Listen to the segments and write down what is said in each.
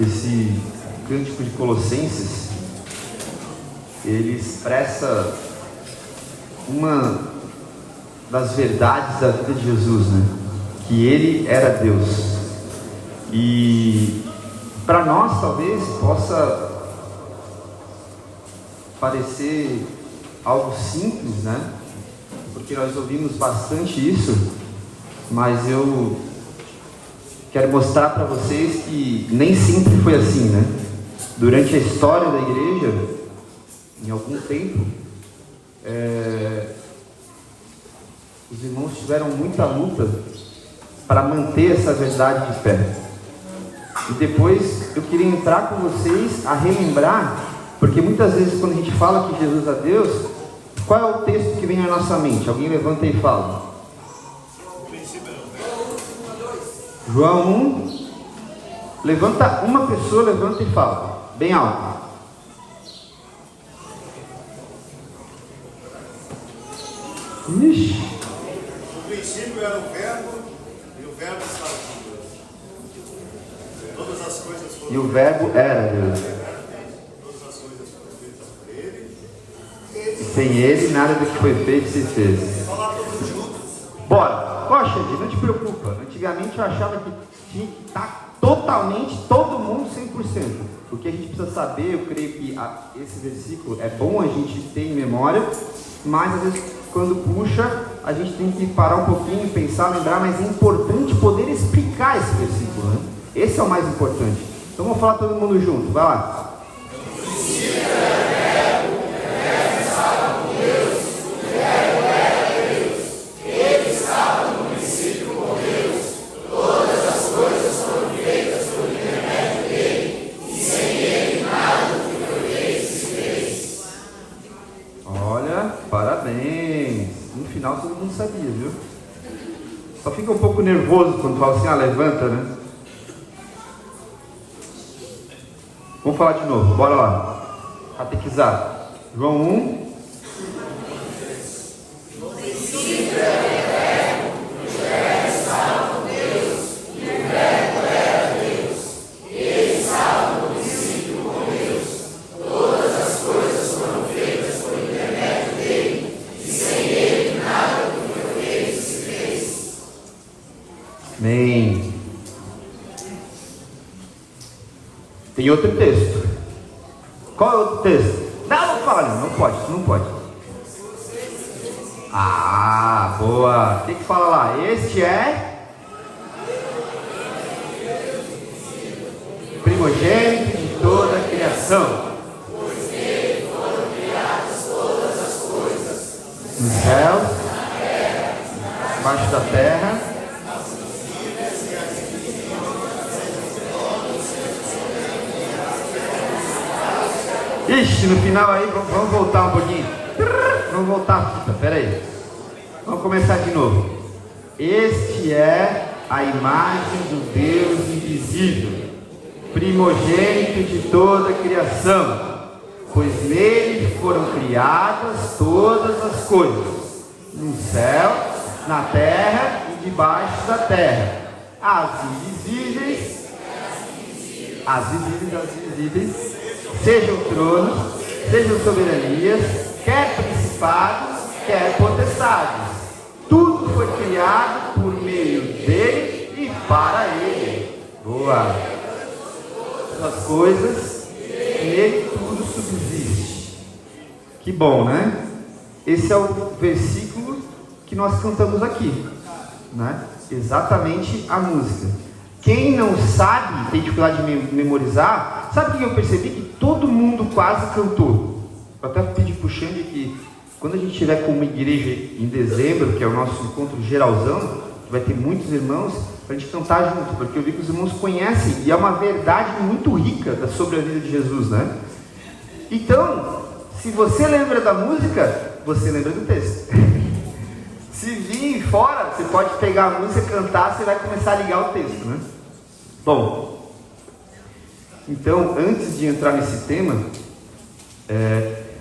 Esse cântico de Colossenses, ele expressa uma das verdades da vida de Jesus, né? Que ele era Deus. E para nós talvez possa parecer algo simples, né? Porque nós ouvimos bastante isso, mas eu quero mostrar para vocês que nem sempre foi assim, né? Durante a história da igreja, em algum tempo, os irmãos tiveram muita luta para manter essa verdade de pé. E depois eu queria entrar com vocês a relembrar, porque muitas vezes quando a gente fala que Jesus é Deus, qual é o texto que vem na nossa mente? Alguém levanta e fala. João 1. Levanta, uma pessoa levanta e fala, bem alto. Ixi. No princípio era o verbo, e o verbo estava com Deus. Todas as coisas foram. E o verbo era Deus. Todas as coisas foram feitas por ele. E sem ele, nada do que foi feito se fez. Falar todos juntos. Bora. Poxa, não te preocupa. Antigamente eu achava que tinha que estar totalmente, todo mundo 100%. O que a gente precisa saber, eu creio que esse versículo é bom a gente ter em memória, mas às vezes quando puxa, a gente tem que parar um pouquinho, pensar, lembrar, mas é importante poder explicar esse versículo, né? Esse é o mais importante. Então vamos falar todo mundo junto, vai lá. Parabéns! No final todo mundo sabia, viu? Só fica um pouco nervoso quando fala assim, levanta, né? Vamos falar de novo, bora lá. Catequizar. João 1. Amém. Tem outro texto. Qual é o outro texto? Não fala, não pode, não pode. Boa. O que fala lá? Este é primogênito de toda a criação. Pois nele foram criadas todas as coisas. Nos céus, embaixo da terra. Ixi, no final aí, vamos voltar um pouquinho. Vamos voltar a fita, peraí. Vamos começar de novo. Este é a imagem do Deus invisível, primogênito de toda a criação, pois nele foram criadas todas as coisas, no céu, na terra e debaixo da terra, as invisíveis, sejam tronos, sejam soberanias, quer principados, quer potestades. Tudo foi criado por meio dele e para ele. Boa! As coisas, nele tudo subsiste. Que bom, né? Esse é o versículo que nós cantamos aqui, né? Exatamente a música. Quem não sabe, tem dificuldade de memorizar, sabe o que eu percebi? Que todo mundo quase cantou. Eu até pedi para o Xande que quando a gente estiver com uma igreja em dezembro, que é o nosso encontro geralzão, que vai ter muitos irmãos, para a gente cantar junto, porque eu vi que os irmãos conhecem, e é uma verdade muito rica sobre a vida de Jesus, né? Então, se você lembra da música, você lembra do texto. Se vir fora, você pode pegar a música, cantar, você vai começar a ligar o texto, né? Bom, então, antes de entrar nesse tema,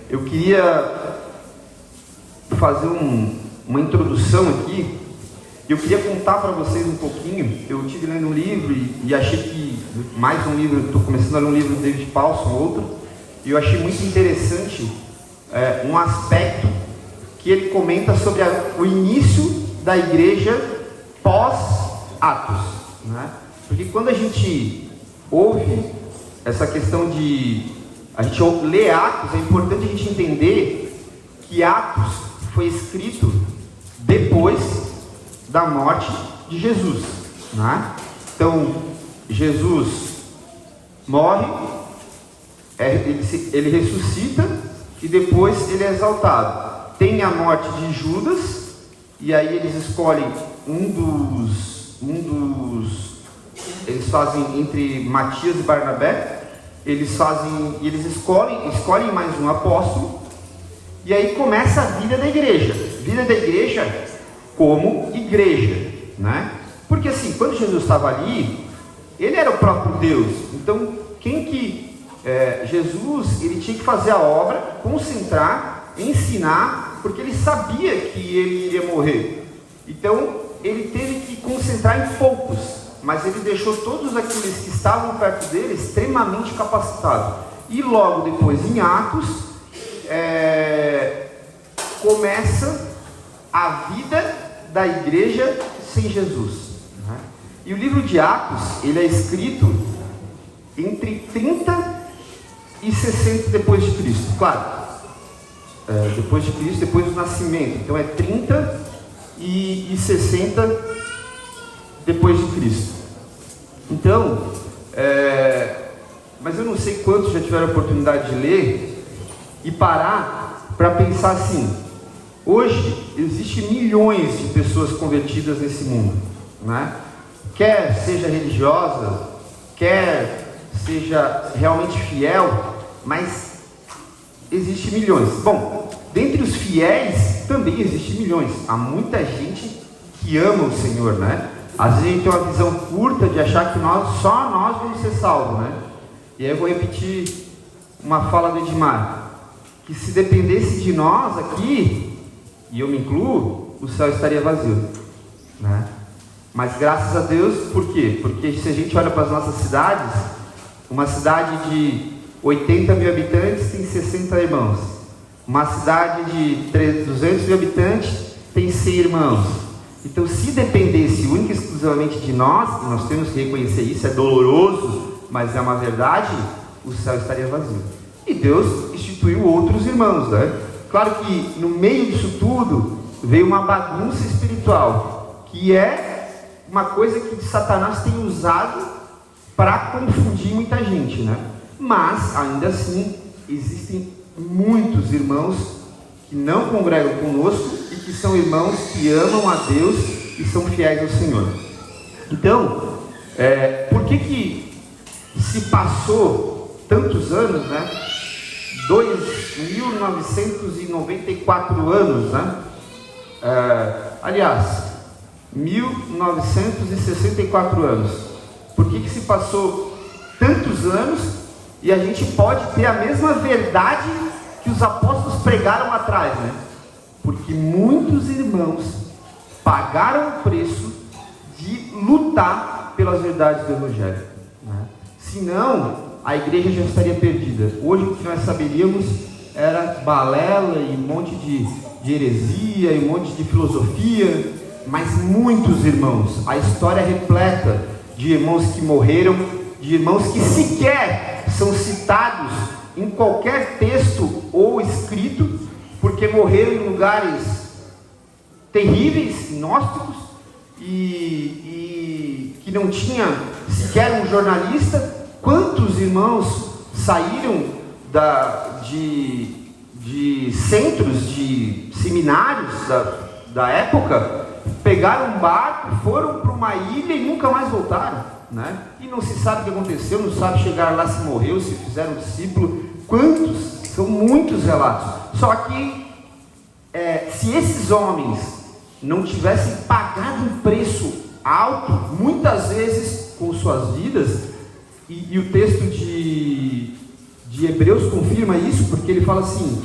eu queria fazer uma introdução aqui. Eu queria contar para vocês um pouquinho. Eu estive lendo um livro e achei que, mais um livro, estou começando a ler um livro do David Paulson, outro, e eu achei muito interessante um aspecto que ele comenta sobre o início da igreja pós-Atos, né? Porque quando a gente ouve essa questão a gente lê Atos, é importante a gente entender que Atos foi escrito depois da morte de Jesus, né? Então, Jesus morre, ele ressuscita e depois ele é exaltado. Tem a morte de Judas, e aí eles escolhem eles fazem entre Matias e Barnabé, eles escolhem mais um apóstolo, e aí começa a vida da igreja como igreja, né? Porque assim, quando Jesus estava ali, ele era o próprio Deus. Então, Jesus, ele tinha que fazer a obra, concentrar, ensinar, porque ele sabia que ele iria morrer. Então, ele teve que concentrar em poucos, mas ele deixou todos aqueles que estavam perto dele extremamente capacitados. E logo depois, em Atos, começa a vida da igreja sem Jesus, né? E o livro de Atos, ele é escrito entre 30 e 60 depois de Cristo, claro, depois de Cristo, depois do nascimento. Então é 30 e 60 depois de Cristo. Então, mas eu não sei quantos já tiveram a oportunidade de ler e parar para pensar assim: hoje existem milhões de pessoas convertidas nesse mundo, né? Quer seja religiosa, quer seja realmente fiel, mas existem milhões. Bom, dentre os fiéis também existem milhões. Há muita gente que ama o Senhor, né? Às vezes a gente tem uma visão curta de achar que só nós vamos ser salvos, né? E aí eu vou repetir uma fala do Edmar, que se dependesse de nós aqui, e eu me incluo, o céu estaria vazio, né? Mas graças a Deus, por quê? Porque se a gente olha para as nossas cidades, uma cidade de 80 mil habitantes tem 60 irmãos, uma cidade de 200 mil habitantes tem 100 irmãos. Então, se dependesse única e exclusivamente de nós, e nós temos que reconhecer isso, é doloroso, mas é uma verdade, o céu estaria vazio. E Deus instituiu outros irmãos, né? Claro que no meio disso tudo veio uma bagunça espiritual, que é uma coisa que Satanás tem usado para confundir muita gente, né? Mas ainda assim existem muitos irmãos que não congregam conosco e que são irmãos que amam a Deus e são fiéis ao Senhor. Então, por que se passou tantos anos, né? 2.994 anos, né? Aliás, 1964 anos. Por que se passou tantos anos e a gente pode ter a mesma verdade que os apóstolos pregaram atrás, né? Porque muitos irmãos pagaram o preço de lutar pelas verdades do Evangelho, né? Senão, a igreja já estaria perdida. Hoje o que nós saberíamos era balela e um monte de heresia e um monte de filosofia, mas muitos irmãos, a história é repleta de irmãos que morreram, de irmãos que sequer são citados em qualquer texto ou escrito, porque morreram em lugares terríveis, inóspitos, e que não tinha sequer um jornalista. Quantos irmãos saíram de centros, de seminários da época, pegaram um barco, foram para uma ilha e nunca mais voltaram, né? E não se sabe o que aconteceu, não sabe chegar lá se morreu, se fizeram discípulo. Quantos? São muitos relatos. Só que se esses homens não tivessem pagado um preço alto, muitas vezes com suas vidas, e o texto de Hebreus confirma isso, porque ele fala assim,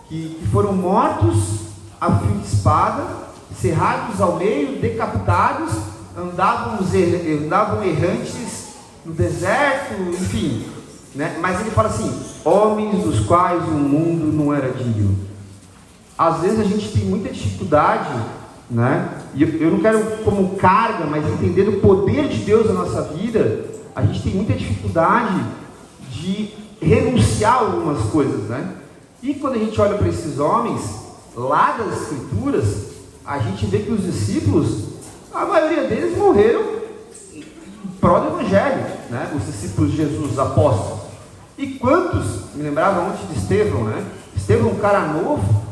que foram mortos a fio de espada, cerrados ao meio, decapitados, andavam errantes no deserto, enfim, né? Mas ele fala assim: homens dos quais o mundo não era digno. Às vezes a gente tem muita dificuldade, né? E eu não quero como carga, mas entender o poder de Deus na nossa vida. A gente tem muita dificuldade de renunciar a algumas coisas, né? E quando a gente olha para esses homens lá das Escrituras, a gente vê que os discípulos, a maioria deles morreram em prol do Evangelho, né? Os discípulos de Jesus, os apóstolos. E quantos, me lembrava ontem de Estevão, né? Estevão, um cara novo,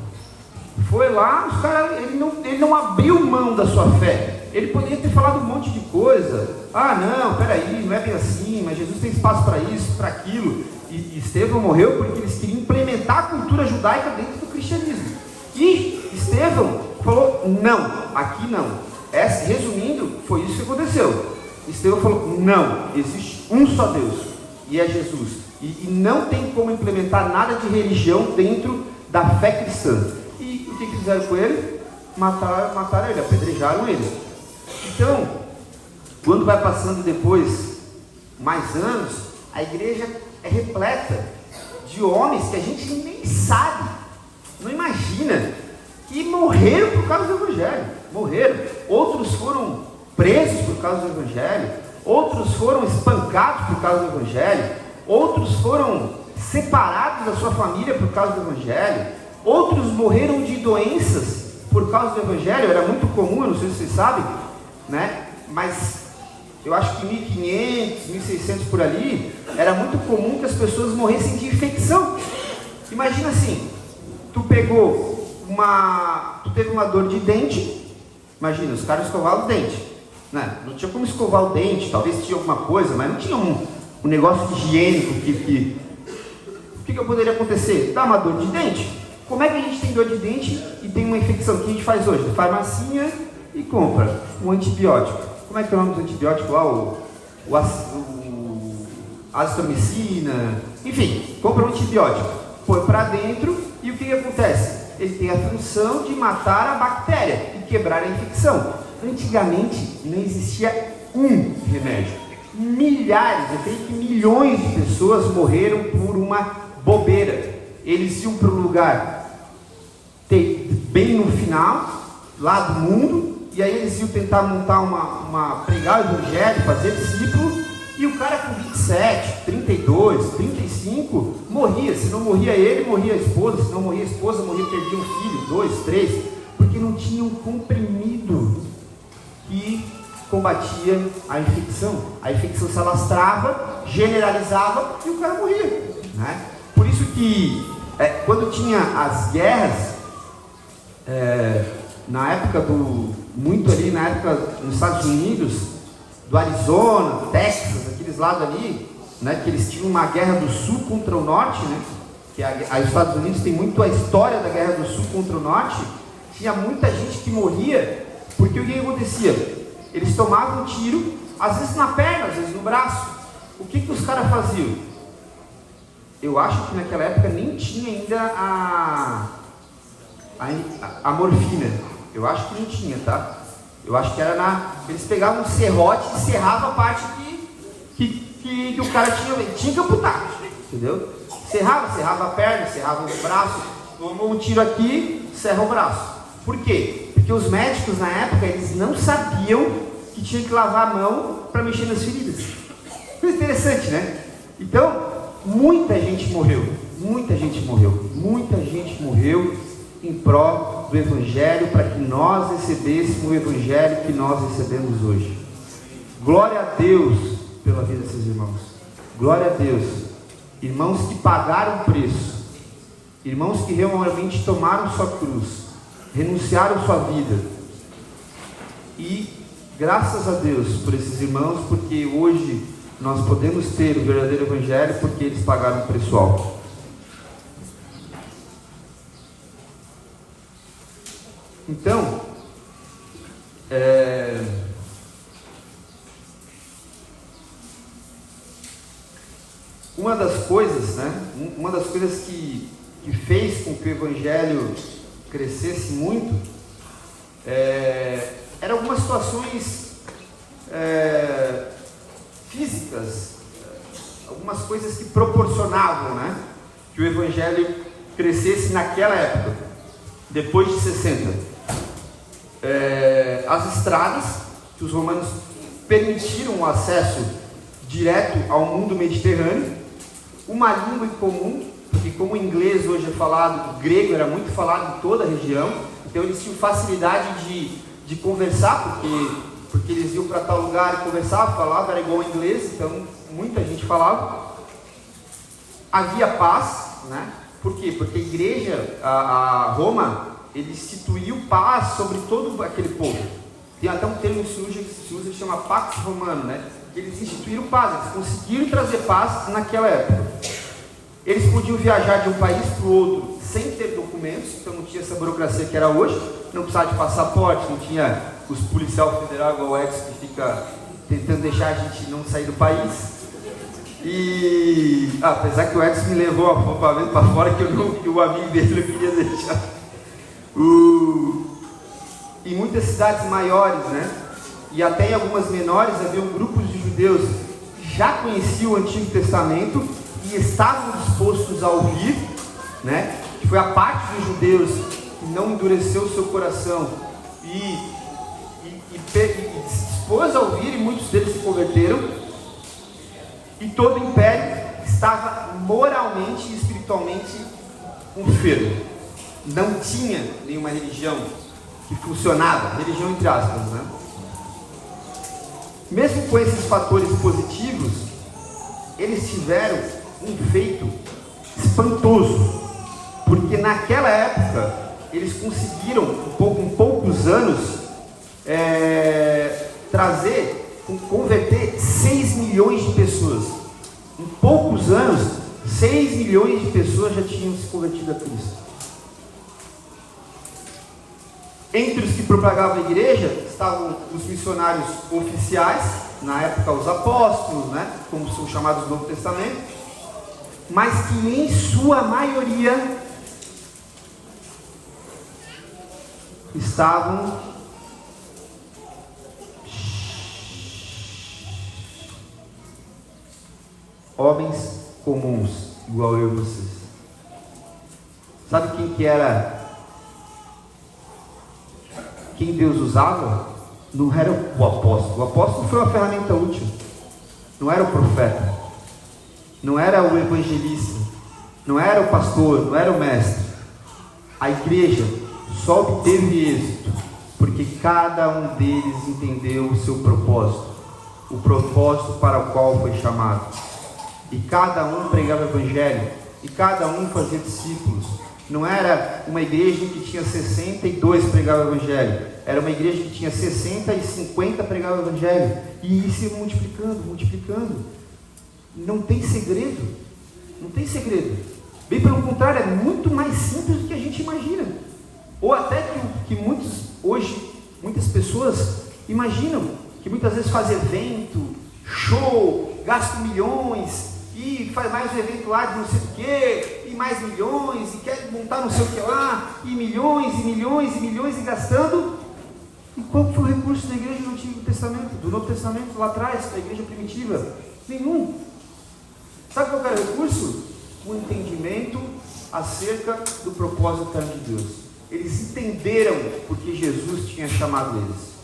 foi lá, ele não abriu mão da sua fé. Ele poderia ter falado um monte de coisa. Ah, não, peraí, não é bem assim, mas Jesus tem espaço para isso, para aquilo. E Estevão morreu porque eles queriam implementar a cultura judaica dentro do cristianismo. E Estevão falou: não, aqui não. Resumindo, foi isso que aconteceu. Estevão falou: não, existe um só Deus, e é Jesus. E não tem como implementar nada de religião dentro da fé cristã. E o que fizeram com ele? Mataram ele, apedrejaram ele. Então, quando vai passando depois mais anos, a igreja é repleta de homens que a gente nem sabe, não imagina, que morreram por causa do Evangelho. Morreram. Outros foram presos por causa do Evangelho. Outros foram espancados por causa do Evangelho. Outros foram separados da sua família por causa do Evangelho. Outros morreram de doenças por causa do Evangelho. Era muito comum, eu não sei se vocês sabem, né? Mas eu acho que 1500, 1600 por ali, era muito comum que as pessoas morressem de infecção. Imagina assim, tu teve uma dor de dente. Imagina, os caras escovavam o dente, né? Não tinha como escovar o dente, talvez tinha alguma coisa, mas não tinha um negócio higiênico o que poderia acontecer? Dá uma dor de dente. Como é que a gente tem dor de dente e tem uma infecção? O que a gente faz hoje? Farmacinha e compra um antibiótico. Como é que é o nome do antibiótico lá? O azitromicina. Enfim, compra um antibiótico, põe para dentro e o que acontece? Ele tem a função de matar a bactéria e quebrar a infecção. Antigamente não existia um remédio. Milhares, eu creio que milhões de pessoas morreram por uma bobeira. Eles iam para um lugar bem no final, lá do mundo, e aí eles iam tentar montar pregar o evangelho, fazer discípulo, e o cara com 27, 32, 35, morria. Se não morria ele, morria a esposa. Se não morria a esposa, perdia um filho, 2, 3, porque não tinha um comprimido que combatia a infecção. A infecção se alastrava, generalizava e o cara morria, né? Por isso que quando tinha as guerras, na época nos Estados Unidos, do Arizona, Texas, aqueles lados ali, né, que eles tinham uma guerra do sul contra o norte, né, que os Estados Unidos tem muito a história da guerra do sul contra o norte. Tinha muita gente que morria, porque o que acontecia? Eles tomavam um tiro, às vezes na perna, às vezes no braço. O que os caras faziam? Eu acho que naquela época nem tinha ainda a morfina. Eu acho que não tinha, tá? Eu acho que era eles pegavam um serrote e serravam a parte que o cara tinha que amputar, entendeu? Serrava a perna, serrava o braço, tomou um tiro aqui, serra o braço. Por quê? Porque os médicos na época, eles não sabiam que tinha que lavar a mão para mexer nas feridas. Coisa interessante, né? Então, muita gente morreu em prol do Evangelho, para que nós recebêssemos o Evangelho que nós recebemos hoje. Glória a Deus pela vida desses irmãos. Glória a Deus. Irmãos que pagaram o preço. Irmãos que realmente tomaram sua cruz, renunciaram sua vida. E graças a Deus por esses irmãos, porque hoje nós podemos ter o verdadeiro Evangelho, porque eles pagaram o preço alto. Então, uma das coisas, né? Uma das coisas que fez com que o Evangelho crescesse muito Eram algumas situações físicas, algumas coisas que proporcionavam, né, que o evangelho crescesse naquela época, depois de 60. As estradas, que os romanos permitiram o acesso direto ao mundo mediterrâneo, uma língua em comum, porque como o inglês hoje é falado, o grego era muito falado em toda a região, então eles tinham facilidade de conversar, porque eles iam para tal lugar e conversavam, falavam, era igual ao inglês, então muita gente falava. Havia paz, né? Por quê? Porque a igreja, a Roma, ele instituiu paz sobre todo aquele povo. Tem até um termo que se usa que chama Pax Romano, né? Eles instituíram paz, eles conseguiram trazer paz naquela época. Eles podiam viajar de um país para o outro sem ter documentos, então não tinha essa burocracia que era hoje, não precisava de passaporte, não tinha os policial federal igual o Edson que fica tentando deixar a gente não sair do país. E apesar que o Edson me levou a acampamento para fora que o amigo dele não queria deixar. Em muitas cidades maiores, né, e até em algumas menores, havia grupos de judeus que já conheciam o Antigo Testamento e estavam dispostos a ouvir, né, que foi a parte dos judeus que não endureceu o seu coração e se dispôs a ouvir, e muitos deles se converteram, e todo o império estava moralmente e espiritualmente enfermo. Não tinha nenhuma religião que funcionava, religião entre aspas, né? Mesmo com esses fatores positivos, eles tiveram um feito espantoso, porque naquela época eles conseguiram, com poucos anos, converter 6 milhões de pessoas. Em poucos anos, 6 milhões de pessoas já tinham se convertido a Cristo. Entre os que propagavam a igreja estavam os missionários oficiais, na época os apóstolos, né, como são chamados no Novo Testamento, mas que em sua maioria estavam homens comuns, igual eu e vocês. Sabe quem que era? Quem Deus usava? Não era o apóstolo. O apóstolo foi uma ferramenta útil. Não era o profeta. Não era o evangelista. Não era o pastor. Não era o mestre. A igreja só obteve êxito porque cada um deles entendeu o seu propósito, o propósito para o qual foi chamado. E cada um pregava o evangelho, e cada um fazia discípulos. Não era uma igreja que tinha 62 pregavam o evangelho, era uma igreja que tinha 60 e 50 pregavam o evangelho, e isso ia multiplicando. Não tem segredo, não tem segredo. Bem pelo contrário, é muito mais simples do que a gente imagina, ou até que muitas pessoas imaginam, que muitas vezes faz evento, show, gasta milhões, e faz mais um evento lá de não sei o que, e mais milhões, e quer montar não sei o que lá, e milhões, e gastando. E qual foi o recurso da igreja do Antigo Testamento, do Novo Testamento, lá atrás, da igreja primitiva? Nenhum. Sabe qual era o recurso? O entendimento acerca do propósito eterno de Deus. Eles entenderam porque Jesus tinha chamado eles.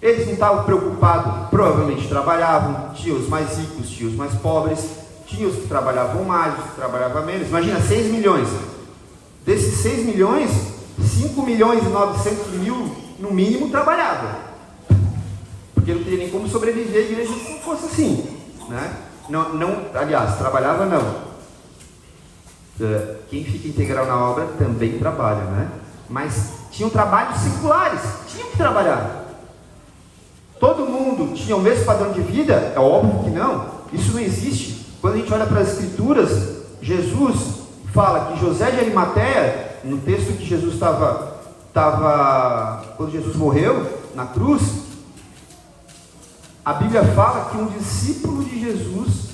Eles não estavam preocupados, provavelmente trabalhavam, tinha os mais ricos, tinha os mais pobres, tinha os que trabalhavam mais, os que trabalhavam menos. Imagina, 6 milhões. Desses 6 milhões, 5 milhões e 900 mil, no mínimo, trabalhavam. Porque não teria nem como sobreviver a igreja se não fosse assim, né? Aliás, trabalhava não. Quem fica integral na obra também trabalha, né? Mas tinham trabalhos seculares, tinham que trabalhar. Todo mundo tinha o mesmo padrão de vida? É óbvio que não, isso não existe. Quando a gente olha para as escrituras, Jesus fala que José de Arimateia, no texto que Jesus quando Jesus morreu na cruz, a Bíblia fala que um discípulo de Jesus,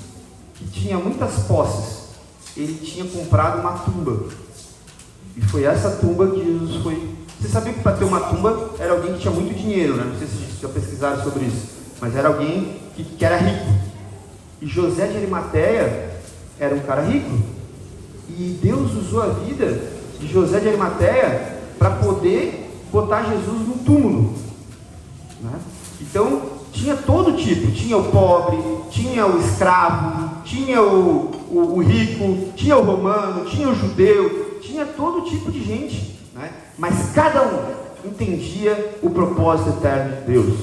que tinha muitas posses, ele tinha comprado uma tumba, e foi essa tumba que Jesus foi Você sabia que para ter uma tumba era alguém que tinha muito dinheiro, né? Não sei se vocês já pesquisaram sobre isso, mas era alguém que era rico. E José de Arimateia era um cara rico. E Deus usou a vida de José de Arimateia para poder botar Jesus no túmulo, né? Então, tinha todo tipo. Tinha o pobre, tinha o escravo, tinha o rico, tinha o romano, tinha o judeu, tinha todo tipo de gente, né? Mas cada um entendia o propósito eterno de Deus.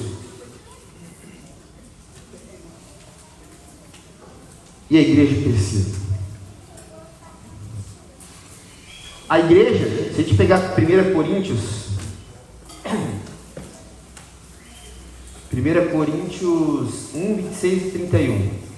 E a igreja crescia. A igreja, se a gente pegar 1 Coríntios 1 26 e 31.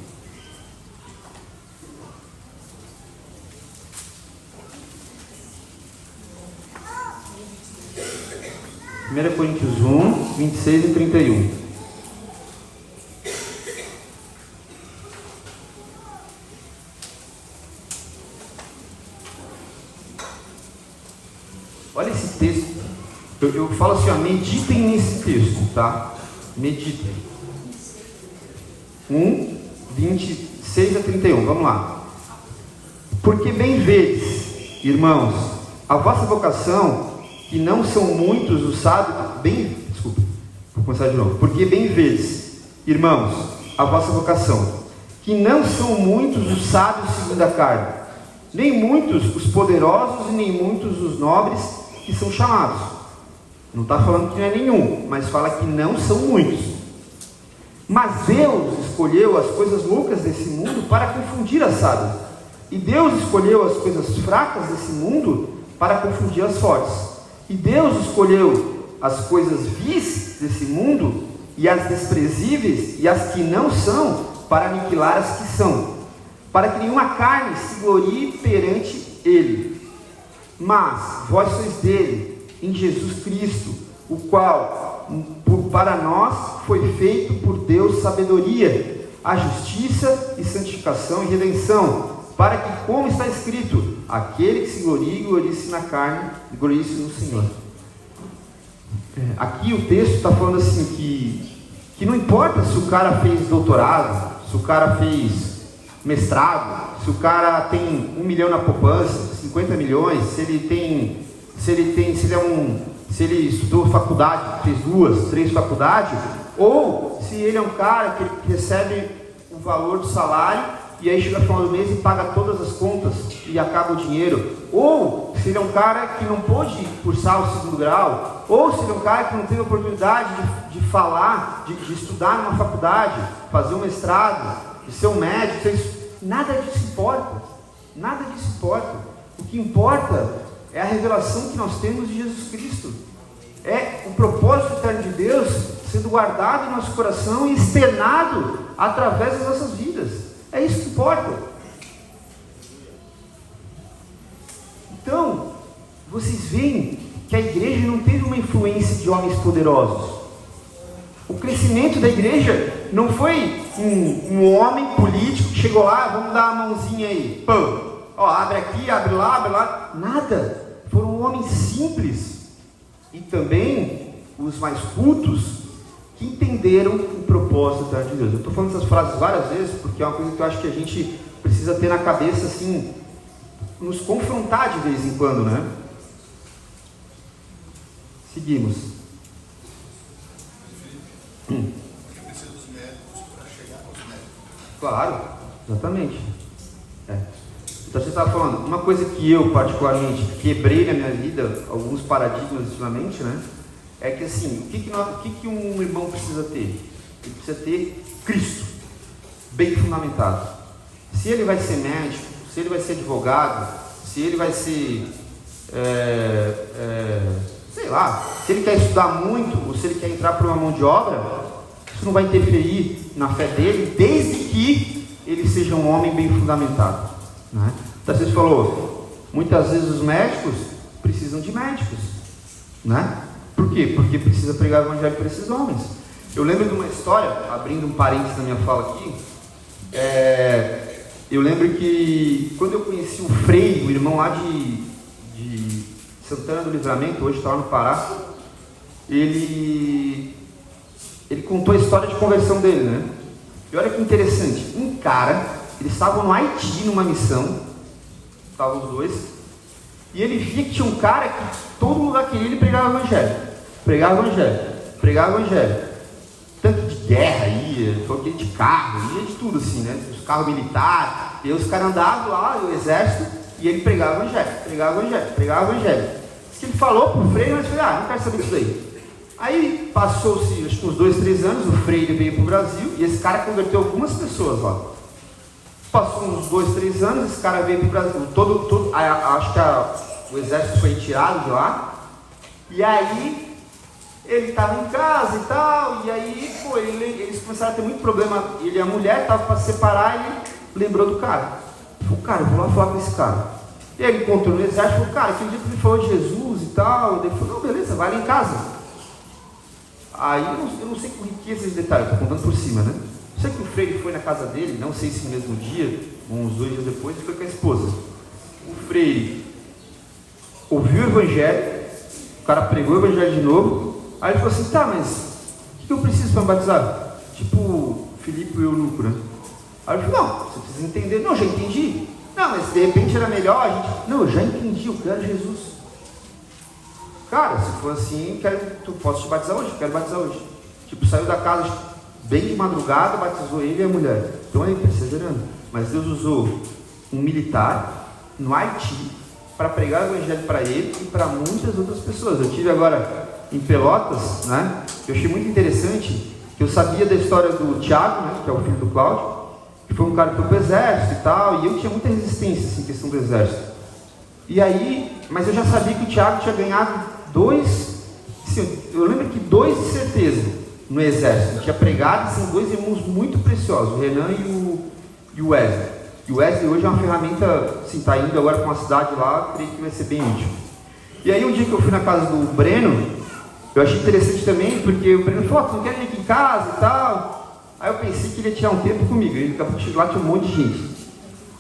1 Coríntios 1, 26 e 31. Olha esse texto. Eu falo assim, ó, meditem nesse texto, tá? Meditem. 1, 26 a 31, vamos lá. Porque bem vedes, irmãos, a vossa vocação, que não são muitos os sábios, vou começar de novo. Porque bem vedes, irmãos, a vossa vocação, que não são muitos os sábios segundo a carne, nem muitos os poderosos e nem muitos os nobres que são chamados. Não está falando que não é nenhum, mas fala que não são muitos. Mas Deus escolheu as coisas loucas desse mundo para confundir as sábias, e Deus escolheu as coisas fracas desse mundo para confundir as fortes. E Deus escolheu as coisas vis desse mundo e as desprezíveis e as que não são para aniquilar as que são, para que nenhuma carne se glorie perante Ele. Mas vós sois dele, em Jesus Cristo, o qual para nós foi feito por Deus sabedoria, a justiça e santificação e redenção, para que, como está escrito, aquele que se glorie, glorie-se na carne e glorie-se no Senhor. Aqui o texto está falando assim que não importa se o cara fez doutorado, se o cara fez mestrado, se o cara tem 1 milhão na poupança, 50 milhões, se ele estudou faculdade, fez 2, 3 faculdades, ou se ele é um cara que recebe o valor do salário e aí chega no final do mês e paga todas as contas e acaba o dinheiro, ou se ele é um cara que não pôde cursar o 2º grau, ou se ele é um cara que não teve a oportunidade de falar, de estudar numa faculdade, fazer um mestrado, de ser um médico, nada disso importa. Nada disso importa. O que importa é a revelação que nós temos de Jesus Cristo. É o propósito eterno de Deus sendo guardado em nosso coração e externado através das nossas vidas. É isso que importa. Então, vocês veem que a igreja não teve uma influência de homens poderosos. O crescimento da igreja não foi um homem político que chegou lá, vamos dar a mãozinha aí, pão, ó, abre aqui, abre lá, nada. Foram homens simples e também os mais cultos que entenderam o propósito de Deus. Eu estou falando essas frases várias vezes porque é uma coisa que eu acho que a gente precisa ter na cabeça, assim, nos confrontar de vez em quando, né? Seguimos. Precisa dos médicos para chegar aos médicos. Claro, exatamente. Então você estava falando, uma coisa que eu particularmente quebrei na minha vida, alguns paradigmas ultimamente, né? É que assim, o que um irmão precisa ter? Ele precisa ter Cristo, bem fundamentado. Se ele vai ser médico, se ele vai ser advogado, se ele vai ser, sei lá, se ele quer estudar muito, ou se ele quer entrar para uma mão de obra, isso não vai interferir na fé dele, desde que ele seja um homem bem fundamentado, né? Então você falou, muitas vezes os médicos precisam de médicos, né? Por quê? Porque precisa pregar o evangelho para esses homens. Eu lembro de uma história, abrindo um parênteses na minha fala aqui, eu lembro que quando eu conheci o Frei, o irmão lá de Santana do Livramento, hoje está lá no Pará. Ele contou a história de conversão dele, né? E olha que interessante, um cara, eles estavam no Haiti numa missão, estavam os dois, e ele via que tinha um cara que todo lugar queria, ele pregava o evangelho. Tanto de guerra ia, foguete de carro, ia de tudo assim, né? Os carros militares, e os caras andavam lá, o exército, e ele pregava o evangelho. Isso que ele falou pro Freire, mas falei, não quero saber disso aí. Aí passou-se, acho que uns 2, 3 anos, o Freire veio para o Brasil, e esse cara converteu algumas pessoas lá. Passou uns 2, 3 anos, esse cara veio para o Brasil, acho que o exército foi retirado de lá, e aí ele estava em casa e tal, e aí eles começaram a ter muito problema, ele e a mulher estavam para se separar, e ele lembrou do cara. Ele falou, cara, eu vou lá falar com esse cara. E aí ele encontrou no exército e falou, cara, aquele dia que ele falou de Jesus e tal, ele falou, não, beleza, vai lá em casa. Aí eu não sei com riqueza de detalhes, estou contando por cima, né? Eu sei que o Freire foi na casa dele, não sei se no mesmo dia, uns 2 dias depois, ele foi com a esposa. O Freire ouviu o evangelho, o cara pregou o evangelho de novo, aí ele falou assim, tá, mas o que eu preciso para me batizar? Tipo, Filipe e o Eunuco, né? Aí ele falou, não, você precisa entender. Não, já entendi. Não, mas de repente era melhor a gente... Não, eu já entendi, eu quero Jesus. Cara, se for assim, tu posso te batizar hoje? Quero batizar hoje. Tipo, saiu da casa bem de madrugada, batizou ele e a mulher. Então aí, perseverando. Mas Deus usou um militar no Haiti para pregar o evangelho para ele e para muitas outras pessoas. Eu tive agora em Pelotas, né? Eu achei muito interessante, que eu sabia da história do Tiago, né? Que é o filho do Cláudio, que foi um cara que foi pro exército e tal, e eu tinha muita resistência assim, em questão do exército. E aí, mas eu já sabia que o Tiago tinha ganhado 2, eu lembro que 2 de certeza no exército. Ele tinha pregado, são 2 irmãos muito preciosos, o Renan e o Wesley. E o Wesley hoje é uma ferramenta, assim, está indo agora para uma cidade lá, creio que vai ser bem útil. E aí um dia que eu fui na casa do Breno, eu achei interessante também, porque o Breno falou, tu não quer vir aqui em casa e tal? Aí eu pensei que ele ia tirar um tempo comigo, ele acabou de chegar lá, tinha um monte de gente.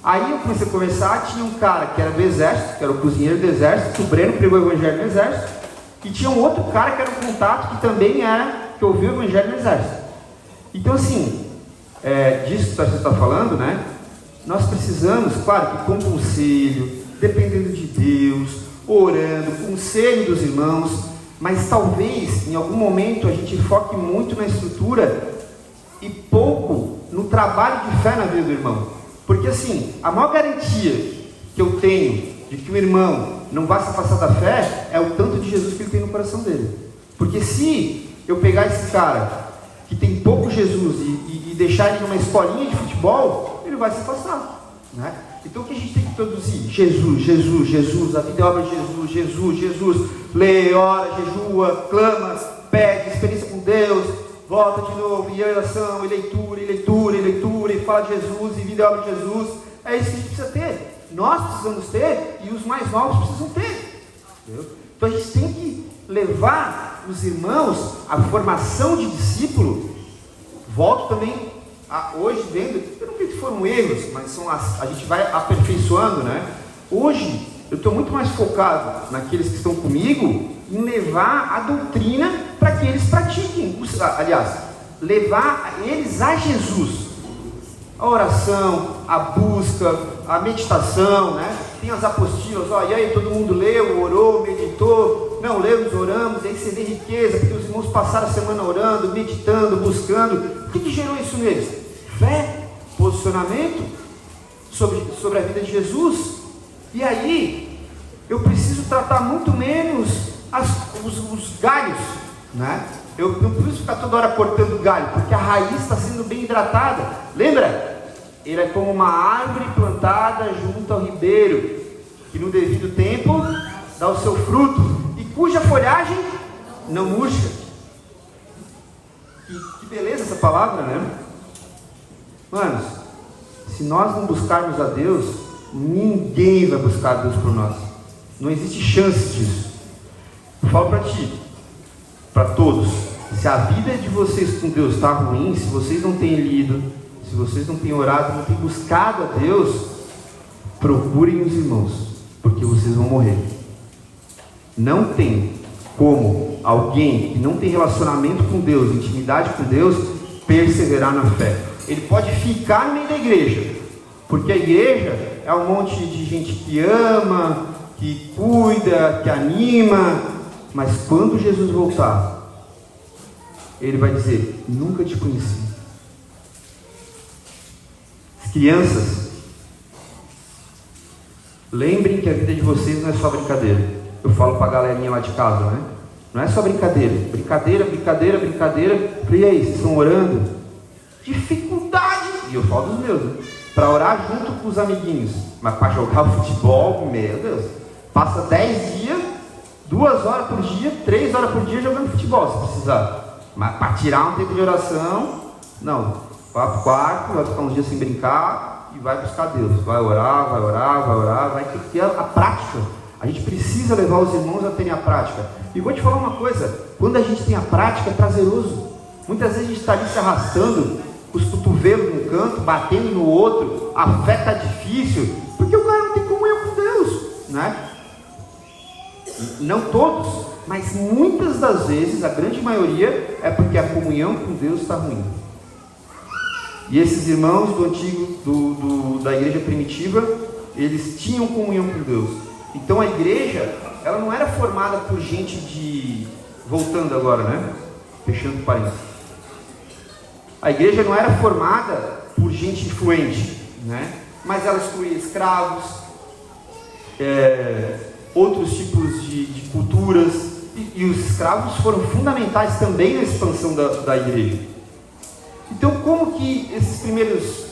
Aí eu comecei a conversar, tinha um cara que era do exército, que era o cozinheiro do exército, que o Breno pregou o evangelho no exército, e tinha um outro cara que era um contato, que também era, que ouviu o evangelho no exército. Então assim, disso que você está falando, né? Nós precisamos, claro que com conselho, dependendo de Deus, orando, conselho dos irmãos, mas talvez em algum momento a gente foque muito na estrutura e pouco no trabalho de fé na vida do irmão. Porque assim, a maior garantia que eu tenho de que o irmão não vai se afastar da fé é o tanto de Jesus que ele tem no coração dele. Porque se eu pegar esse cara que tem pouco Jesus e deixar ele numa escolinha de futebol, ele vai se afastar, né? Então o que a gente tem que produzir? Jesus, a vida é obra de Jesus, lê, ora, jejua, clama, pede, experiência com Deus, volta de novo, e oração, e leitura, e fala de Jesus, e vida é obra de Jesus. É isso que a gente precisa ter. Nós precisamos ter, e os mais novos precisam ter. Entendeu? Então a gente tem que levar os irmãos à formação de discípulo. Volto também hoje vendo, eu não sei se foram erros, mas a gente vai aperfeiçoando, né? Hoje eu estou muito mais focado naqueles que estão comigo, em levar a doutrina para que eles pratiquem, aliás, levar eles a Jesus. A oração, a busca, a meditação, né? Tem as apostilas, e aí todo mundo leu, orou, meditou, não lemos, oramos, aí você vê riqueza, porque os irmãos passaram a semana orando, meditando, buscando. O que gerou isso neles? Fé, posicionamento sobre a vida de Jesus. E aí, eu preciso tratar muito menos os galhos, né? Eu não preciso ficar toda hora cortando galho, porque a raiz está sendo bem hidratada. Lembra? Ele é como uma árvore plantada junto ao ribeiro, que no devido tempo dá o seu fruto, e cuja folhagem não murcha. Que beleza essa palavra, né? Manos, se nós não buscarmos a Deus, ninguém vai buscar a Deus por nós. Não existe chance disso. Eu falo para ti, para todos, se a vida de vocês com Deus está ruim, se vocês não têm lido, se vocês não têm orado, não têm buscado a Deus, procurem os irmãos, porque vocês vão morrer. Não tem como alguém que não tem relacionamento com Deus, intimidade com Deus, perseverar na fé. Ele pode ficar no meio da igreja, porque a igreja é um monte de gente que ama, que cuida, que anima, mas quando Jesus voltar, ele vai dizer: nunca te conheci. As crianças, lembrem que a vida de vocês não é só brincadeira. Eu falo para a galerinha lá de casa, né? Não é só brincadeira. Brincadeira. E aí, vocês estão orando? Dificuldade. E eu falo dos meus, né? Para orar junto com os amiguinhos. Mas para jogar futebol, meu Deus. Passa 10 dias, 2 horas por dia, 3 horas por dia jogando futebol, se precisar. Mas para tirar um tempo de oração, não. Vai pro quarto, vai ficar uns dias sem brincar e vai buscar Deus. Vai orar, vai ter que ter a prática. A gente precisa levar os irmãos a terem a prática. E vou te falar uma coisa: quando a gente tem a prática, é prazeroso. Muitas vezes a gente está ali se arrastando, com os cotovelos num canto, batendo no outro, a fé está difícil, porque o cara não tem comunhão com Deus, né? Não todos, mas muitas das vezes, a grande maioria, é porque a comunhão com Deus está ruim. E esses irmãos do antigo, da igreja primitiva, eles tinham comunhão com Deus. Então a igreja, ela não era formada por gente de... Voltando agora, né? Fechando parênteses. A igreja não era formada por gente influente, né? Mas ela excluía escravos, outros tipos de culturas, e os escravos foram fundamentais também na expansão da igreja. Então, como que esses primeiros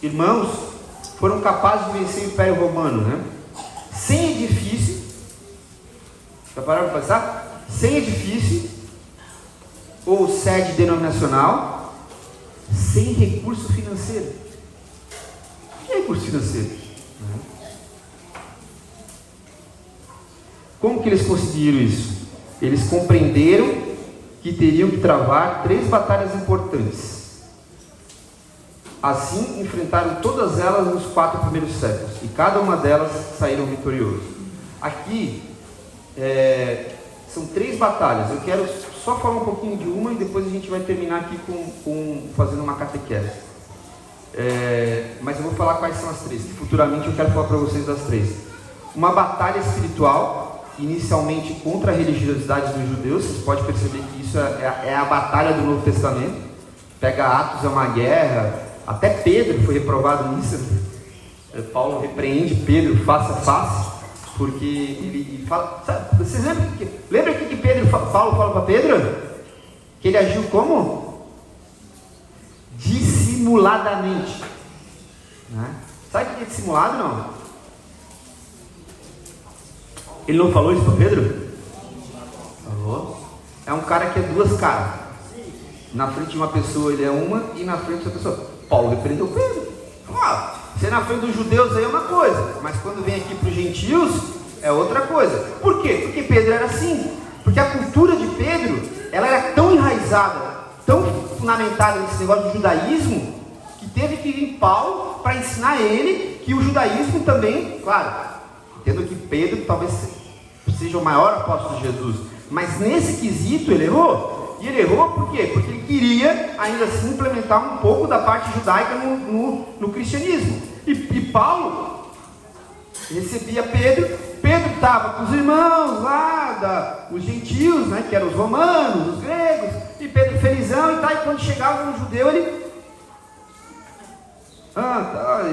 irmãos foram capazes de vencer o Império Romano, né? Sem edifício, já pararam para pensar? Sem edifício ou sede denominacional, sem recurso financeiro. O que é recurso financeiro? Como que eles conseguiram isso? Eles compreenderam que teriam que travar 3 batalhas importantes. Assim, enfrentaram todas elas nos 4 primeiros séculos, e cada uma delas saíram vitoriosos. Aqui, são 3 batalhas. Eu quero só falar um pouquinho de uma, e depois a gente vai terminar aqui fazendo uma catequese. Mas eu vou falar quais são as 3, que futuramente eu quero falar para vocês das 3. Uma batalha espiritual, inicialmente contra a religiosidade dos judeus. Vocês podem perceber que isso é a batalha do Novo Testamento. Pega Atos, é uma guerra. Até Pedro foi reprovado nisso. Paulo repreende Pedro face a face, porque ele fala... Sabe, vocês lembram que Paulo fala para Pedro? Que ele agiu como? Dissimuladamente, né? Sabe o que é dissimulado, não? Ele não falou isso para Pedro? Falou. É um cara que é 2 caras. Na frente de uma pessoa ele é uma, e na frente de outra pessoa. Paulo repreendeu Pedro. Ser na frente dos judeus aí é uma coisa, mas quando vem aqui para os gentios é outra coisa. Por quê? Porque Pedro era assim. Porque a cultura de Pedro, ela era tão enraizada, tão fundamentada nesse negócio do judaísmo, que teve que vir Paulo para ensinar ele que o judaísmo também, claro, entendo que Pedro talvez seja o maior apóstolo de Jesus, mas nesse quesito ele errou. E ele errou por quê? Porque ele queria ainda assim implementar um pouco da parte judaica no cristianismo. E Paulo recebia Pedro estava com os irmãos lá, os gentios, né, que eram os romanos, os gregos, e Pedro felizão e tal, e quando chegava um judeu ele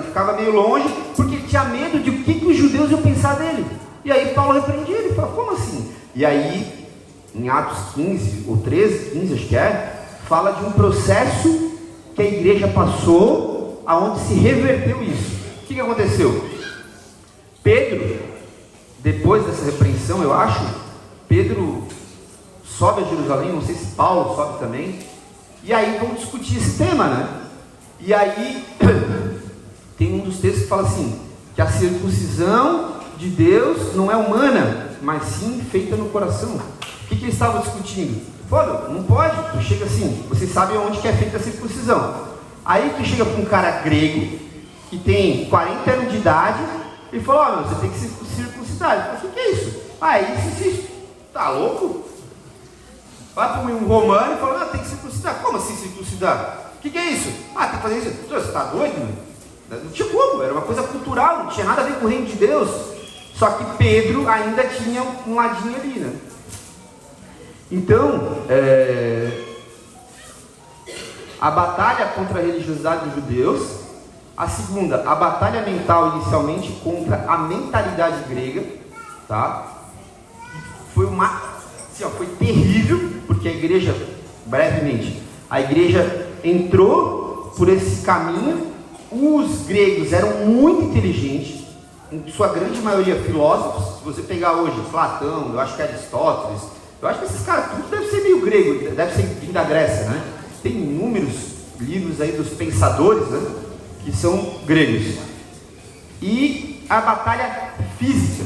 ficava meio longe, porque ele tinha medo de o que os judeus iam pensar dele. E aí Paulo repreendia ele, falou: como assim? E aí em Atos 15 ou 13, 15 acho que fala de um processo que a igreja passou, aonde se reverteu isso. O que aconteceu? Pedro, depois dessa repreensão, eu acho, Pedro sobe a Jerusalém, não sei se Paulo sobe também, e aí vão discutir esse tema, né? E aí tem um dos textos que fala assim, que a circuncisão de Deus não é humana, mas sim feita no coração. O que eles estavam discutindo? Falou: não pode, tu chega assim, vocês sabem onde que é feita a circuncisão. Aí tu chega para um cara grego, que tem 40 anos de idade, e fala: você tem que se circuncidar. Ele fala: o que é isso? É isso. Tá louco? Vai para um romano e fala, tem que circuncidar. Como assim circuncidar? O que é isso? Tem que fazer isso. Você está doido, meu? Não tinha como, era uma coisa cultural, não tinha nada a ver com o reino de Deus. Só que Pedro ainda tinha um ladinho ali, né? Então, a batalha contra a religiosidade dos judeus. A segunda, a batalha mental inicialmente contra a mentalidade grega, tá? Foi foi terrível, porque a igreja, brevemente, a igreja entrou por esse caminho. Os gregos eram muito inteligentes, em sua grande maioria filósofos. Se você pegar hoje Platão, eu acho que Aristóteles, eu acho que esses caras tudo deve ser meio grego, deve ser vindo da Grécia, né? Tem inúmeros livros aí dos pensadores, né, que são gregos. E a batalha física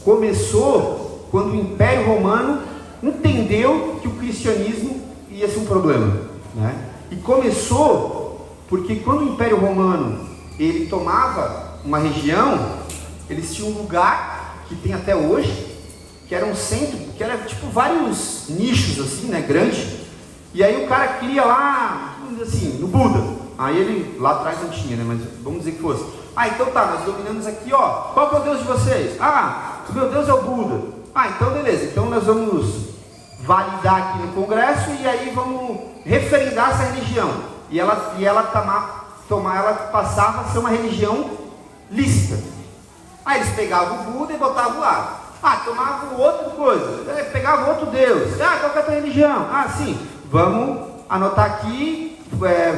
começou quando o Império Romano entendeu que o cristianismo ia ser um problema, né? E começou porque quando o Império Romano ele tomava uma região, eles tinham um lugar que tem até hoje, que era um centro, que era tipo vários nichos assim, né, grande. E aí o cara queria lá, vamos dizer assim, no Buda. Aí ele, lá atrás não tinha, né, mas vamos dizer que fosse. Então tá, nós dominamos aqui, ó. Qual que é o Deus de vocês? O meu Deus é o Buda. Então beleza, então nós vamos validar aqui no Congresso e aí vamos referendar essa religião. E ela passava a ser uma religião lícita. Aí eles pegavam o Buda e botavam lá. Tomavam outra coisa, pegavam outro Deus. Qual que é a tua religião? Sim, vamos anotar aqui,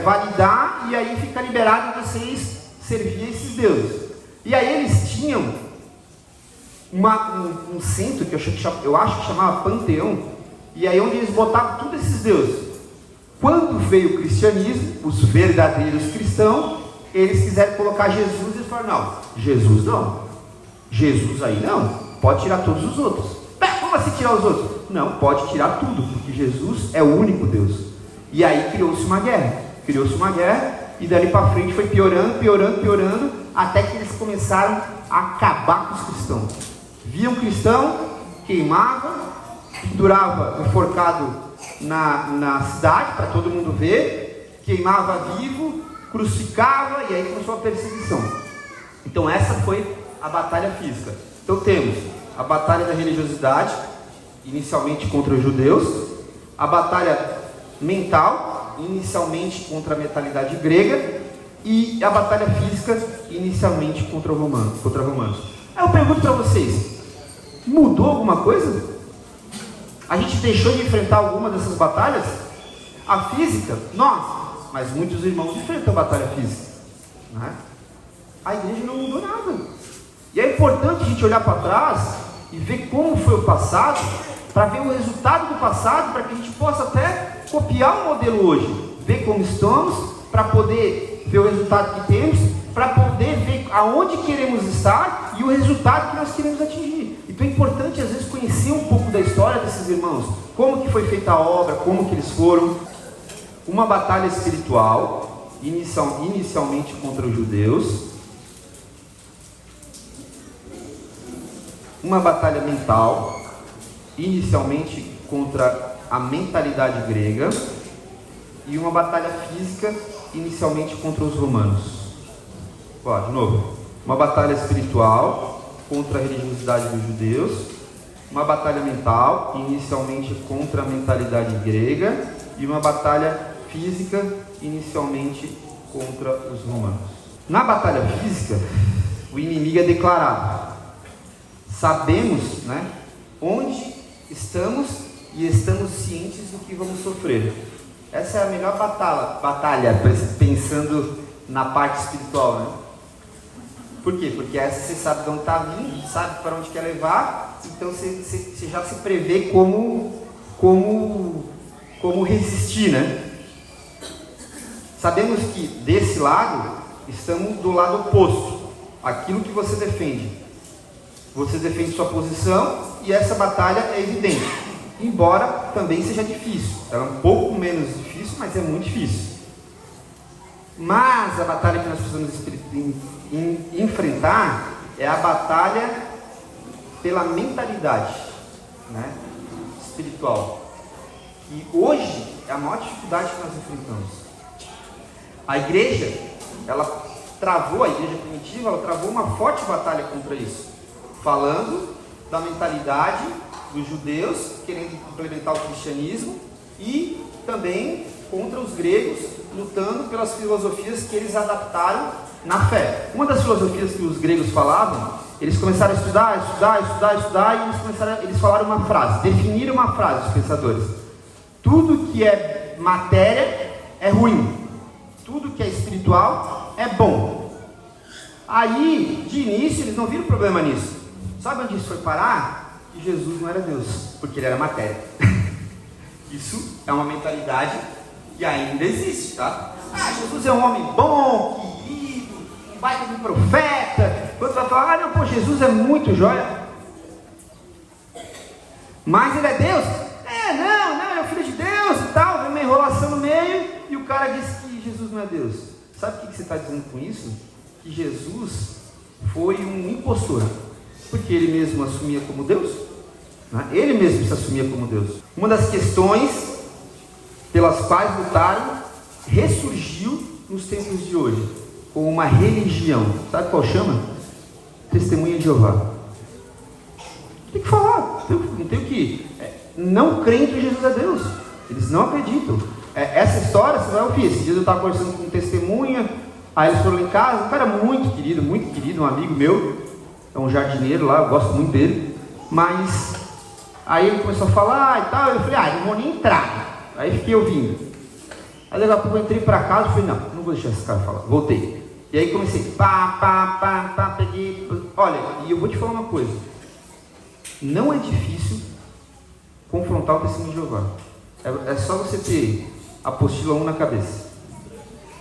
validar, e aí fica liberado vocês servir esses deuses. E aí eles tinham um centro que eu acho que chamava Panteão, e aí onde eles botavam todos esses deuses. Quando veio o cristianismo, os verdadeiros cristãos, eles quiseram colocar Jesus, e eles falaram, não, Jesus não, Jesus aí não, pode tirar todos os outros. Como assim tirar os outros? Não, pode tirar tudo, porque Jesus é o único Deus. E aí criou-se uma guerra, e dali para frente foi piorando, até que eles começaram a acabar com os cristãos. Via um cristão, queimava, pendurava enforcado na cidade, para todo mundo ver, queimava vivo, crucificava, e aí começou a perseguição. Então essa foi a batalha física. Então temos a batalha da religiosidade, inicialmente contra os judeus, a batalha mental, inicialmente contra a mentalidade grega, e a batalha física, inicialmente contra romanos. Aí eu pergunto para vocês, mudou alguma coisa? A gente deixou de enfrentar alguma dessas batalhas? A física? Mas muitos irmãos enfrentam a batalha física, né? A igreja não mudou nada. E é importante a gente olhar para trás e ver como foi o passado, para ver o resultado do passado, para que a gente possa até copiar o modelo hoje, ver como estamos, para poder ver o resultado que temos, para poder ver aonde queremos estar e o resultado que nós queremos atingir. Então é importante às vezes conhecer um pouco da história desses irmãos, como que foi feita a obra, como que eles foram. Uma batalha espiritual, inicialmente contra os judeus, uma batalha mental, inicialmente contra a mentalidade grega, e uma batalha física, inicialmente contra os romanos. De novo, uma batalha espiritual contra a religiosidade dos judeus, uma batalha mental, inicialmente contra a mentalidade grega, e uma batalha física, inicialmente contra os romanos. Na batalha física, o inimigo é declarado. Sabemos, né, onde estamos e estamos cientes do que vamos sofrer. Essa é a melhor batalha pensando na parte espiritual, né? Por quê? Porque essa você sabe de onde está vindo, sabe para onde quer levar, então você já se prevê como resistir, né? Sabemos que desse lado estamos do lado oposto, aquilo que você defende. Você defende sua posição e essa batalha é evidente, embora também seja difícil. Ela é um pouco menos difícil, mas é muito difícil. Mas a batalha que nós precisamos enfrentar é a batalha pela mentalidade. né, espiritual. E hoje é a maior dificuldade que nós enfrentamos. A igreja, a igreja primitiva, ela travou uma forte batalha contra isso, falando da mentalidade dos judeus, querendo implementar o cristianismo, e também contra os gregos, lutando pelas filosofias que eles adaptaram na fé. Uma das filosofias que os gregos falavam, eles começaram a estudar, e eles falaram uma frase, definiram uma frase, os pensadores: tudo que é matéria é ruim, tudo que é espiritual é bom. Aí, de início, eles não viram problema nisso. Sabe onde isso foi parar? Que Jesus não era Deus, porque ele era matéria. Isso é uma mentalidade que ainda existe, tá? Jesus é um homem bom, querido, um baita de profeta. Quando vai falar, Jesus é muito jóia, mas ele é Deus? Não, é o filho de Deus e tal. Vem uma enrolação no meio e o cara diz que Jesus não é Deus. Sabe o que você está dizendo com isso? Que Jesus foi um impostor, porque ele mesmo assumia como Deus, né? Ele mesmo se assumia como Deus. Uma das questões pelas quais lutaram ressurgiu nos tempos de hoje, como uma religião. Sabe qual chama? Testemunha de Jeová. Tem que falar, não tem o que. Não creem que Jesus é Deus, eles não acreditam. Essa história você vai ouvir. Esses dias eu estava conversando com um testemunha, aí eles foram lá em casa, um cara muito querido, um amigo meu, é um jardineiro lá, eu gosto muito dele, mas aí ele começou a falar e tal, eu falei, não vou nem entrar, aí fiquei ouvindo. Aí daqui a pouco eu entrei para casa e falei, não vou deixar esse cara falar, voltei. E aí comecei, peguei, olha, e eu vou te falar uma coisa, não é difícil confrontar o testemunho de Jeová, é só você ter a apostila 1 na cabeça,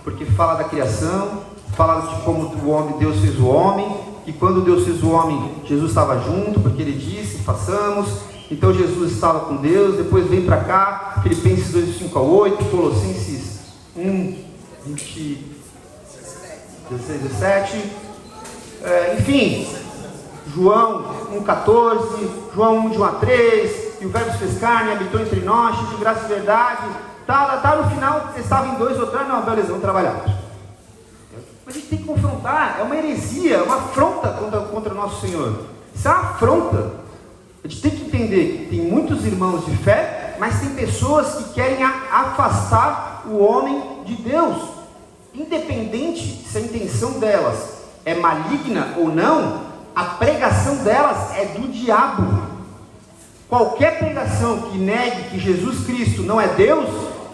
porque fala da criação, fala de como o homem, Deus fez o homem, e quando Deus fez o homem, Jesus estava junto, porque ele disse, façamos. Então Jesus estava com Deus, depois vem para cá, Filipenses 2, 5 a 8, Colossenses 1, 20, 16, 17, enfim, João 1, 14, João 1, de 1 a 3, e o verbo se fez carne, habitou entre nós, cheio de graça e verdade, no final, você estava em 2 ou 3, não, beleza, vamos trabalhar. Mas a gente tem que confrontar, é uma heresia, é uma afronta contra o nosso Senhor. Isso é uma afronta. A gente tem que entender que tem muitos irmãos de fé, mas tem pessoas que querem afastar o homem de Deus. Independente se a intenção delas é maligna ou não, a pregação delas é do diabo. Qualquer pregação que negue que Jesus Cristo não é Deus,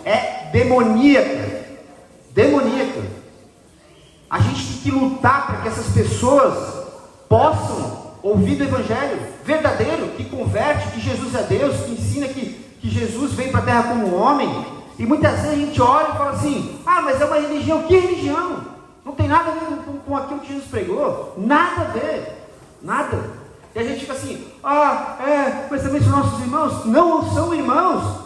é demoníaca. A gente tem que lutar para que essas pessoas possam ouvir do Evangelho verdadeiro, que converte, que Jesus é Deus, que ensina que Jesus veio para a terra como homem. E muitas vezes a gente olha e fala assim, mas é uma religião. Que religião? Não tem nada a ver com aquilo que Jesus pregou. Nada a ver, nada. E a gente fica assim, mas também são nossos irmãos. Não são irmãos,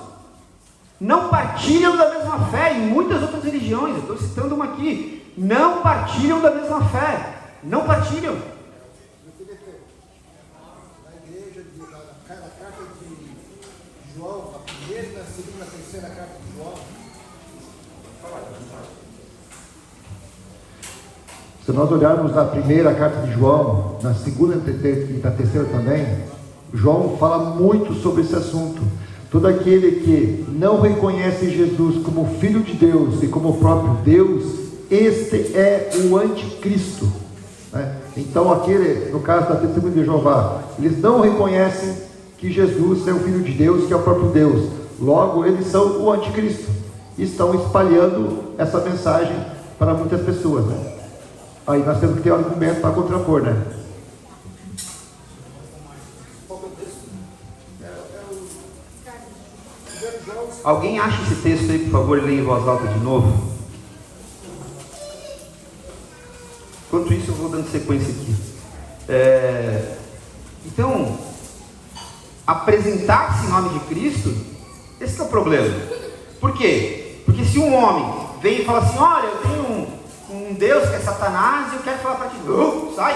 não partilham da mesma fé. Em muitas outras religiões, eu estou citando uma aqui, não partilham da mesma fé, não partilham. Na igreja, na carta de João, a primeira, a segunda, a terceira carta de João. Se nós olharmos na primeira carta de João, na segunda e na terceira também, João fala muito sobre esse assunto. Todo aquele que não reconhece Jesus como Filho de Deus e como o próprio Deus, este é o anticristo, né? Então aquele, no caso da testemunha de Jeová, eles não reconhecem que Jesus é o Filho de Deus, que é o próprio Deus. Logo, eles são o anticristo. E estão espalhando essa mensagem para muitas pessoas, né? Aí nós temos que ter um argumento para contrapor, né? Alguém acha esse texto aí, por favor, leia em voz alta de novo. Enquanto isso, eu vou dando sequência aqui. Então, apresentar-se em nome de Cristo, esse é o problema. Por quê? Porque se um homem vem e fala assim, olha, eu tenho um Deus que é Satanás e eu quero falar para ti, sai,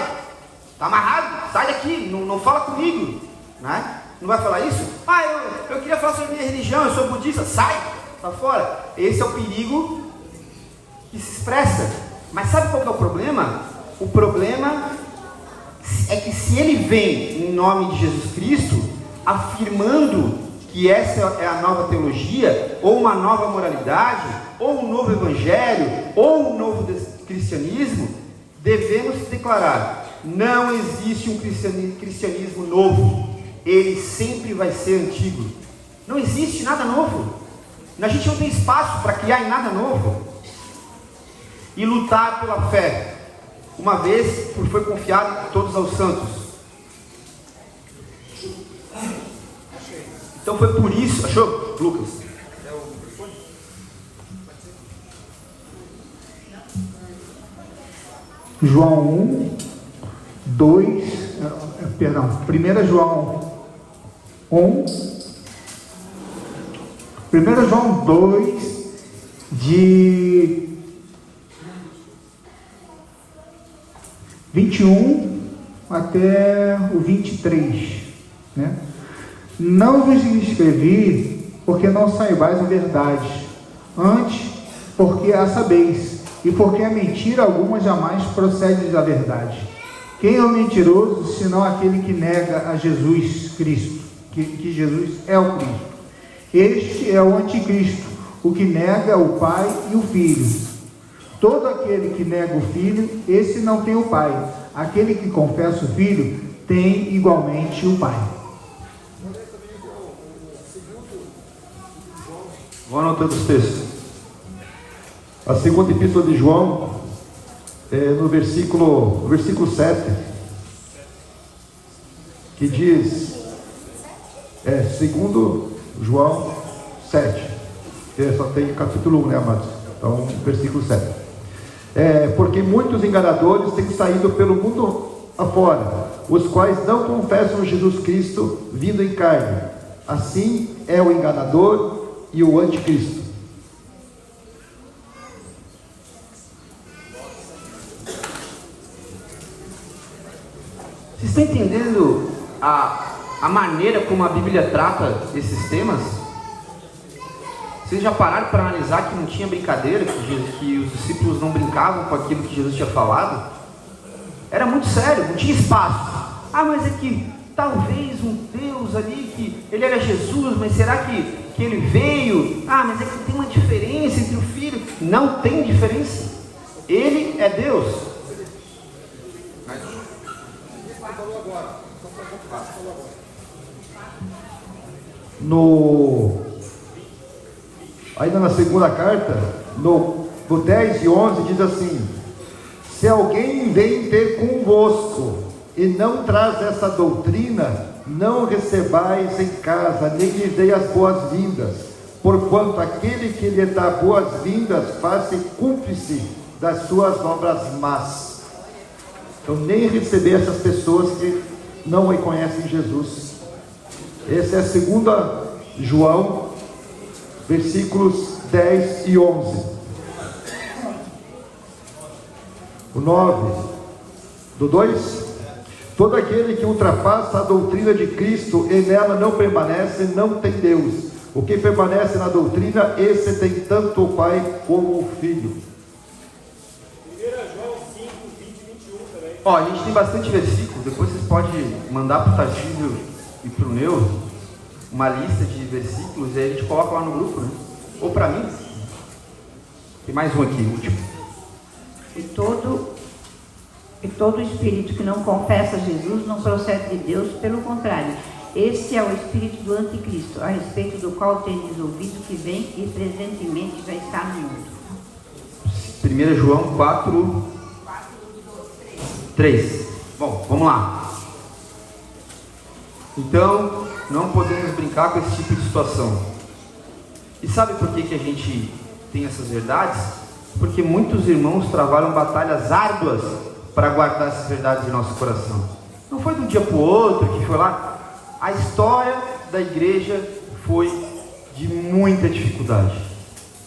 está amarrado, sai daqui, não fala comigo, né? Não vai falar isso? Eu queria falar sobre a minha religião, eu sou budista, sai fora. Esse é o perigo que se expressa. Mas sabe qual que é o problema? O problema é que se ele vem em nome de Jesus Cristo, afirmando que essa é a nova teologia, ou uma nova moralidade, ou um novo evangelho, ou um novo cristianismo, devemos declarar: não existe um cristianismo novo, ele sempre vai ser antigo. Não existe nada novo. A gente não tem espaço para criar em nada novo. E lutar pela fé, uma vez foi confiado todos aos santos. Então foi por isso, achou, Lucas? João 1, 2, perdão, 1 João 1, 1 João 2, de 21 até o 23, né? Não vos escrevi porque não saibais a verdade, antes porque a sabeis, e porque a mentira alguma jamais procede da verdade. Quem é o mentiroso, senão aquele que nega a Jesus Cristo, que Jesus é o Cristo? Este é o anticristo, o que nega o Pai e o Filho. Todo aquele que nega o Filho, esse não tem o Pai. Aquele que confessa o Filho, tem igualmente o Pai. Vou anotando os textos. A segunda epístola de João, no versículo 7, que diz, segundo João 7, que só tem capítulo 1, né, amados? Então, versículo 7. Porque muitos enganadores têm saído pelo mundo afora, os quais não confessam Jesus Cristo vindo em carne. Assim é o enganador e o anticristo. Vocês estão entendendo a maneira como a Bíblia trata esses temas? Vocês já pararam para analisar que não tinha brincadeira, que os discípulos não brincavam com aquilo que Jesus tinha falado? Era muito sério, não tinha espaço. Mas é que talvez um Deus ali, que ele era Jesus, mas será que ele veio? Mas é que tem uma diferença entre o Filho. Não tem diferença. Ele é Deus. Ainda na segunda carta, no 10 e 11, diz assim: se alguém vem ter convosco e não traz essa doutrina, não recebais em casa, nem lhe dei as boas-vindas, porquanto aquele que lhe dá boas-vindas faz-se cúmplice das suas obras más. Então, nem receber essas pessoas que não reconhecem Jesus. Essa é a segunda João, versículos 10 e 11. O 9, do 2: todo aquele que ultrapassa a doutrina de Cristo e nela não permanece, não tem Deus. O que permanece na doutrina, esse tem tanto o Pai como o Filho. 1 João 5, 20 e 21 também. A gente tem bastante versículos. Depois vocês podem mandar para o Tarcísio e para o Neu uma lista de versículos, e aí a gente coloca lá no grupo, né? Ou para mim. Tem mais um aqui, o último. E todo espírito que não confessa Jesus não procede de Deus, pelo contrário, este é o espírito do anticristo, a respeito do qual tendes ouvido que vem e presentemente já está no mundo. 1 João 4, 3. Bom, vamos lá. Então, não podemos brincar com esse tipo de situação. E sabe por que a gente tem essas verdades? Porque muitos irmãos travaram batalhas árduas para guardar essas verdades em nosso coração. Não foi de um dia para o outro que foi lá. A história da igreja foi de muita dificuldade.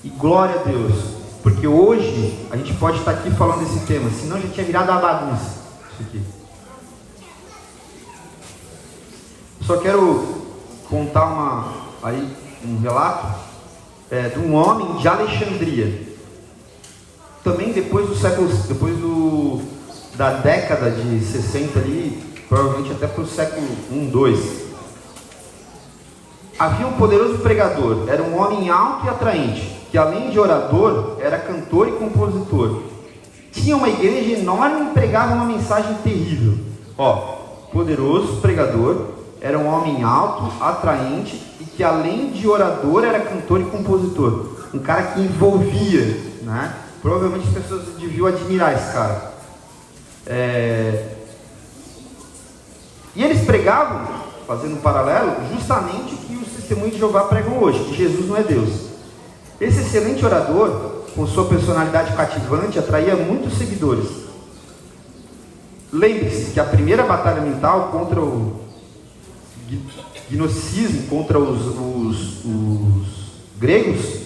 E glória a Deus, porque hoje a gente pode estar aqui falando desse tema, senão já tinha virado uma bagunça isso aqui. Só quero contar um relato de um homem de Alexandria. Também depois da década de 60 ali, provavelmente até para o século 1, 2. Havia um poderoso pregador, era um homem alto e atraente, que além de orador, era cantor e compositor. Tinha uma igreja enorme e pregava uma mensagem terrível. Poderoso pregador, era um homem alto, atraente, e que além de orador, era cantor e compositor. Um cara que envolvia, né? Provavelmente as pessoas deviam admirar esse cara. E eles pregavam, fazendo um paralelo, justamente o que os testemunhos de Jeová pregam hoje, que Jesus não é Deus. Esse excelente orador, com sua personalidade cativante, atraía muitos seguidores. Lembre-se que a primeira batalha mental contra o gnosticismo, contra os gregos,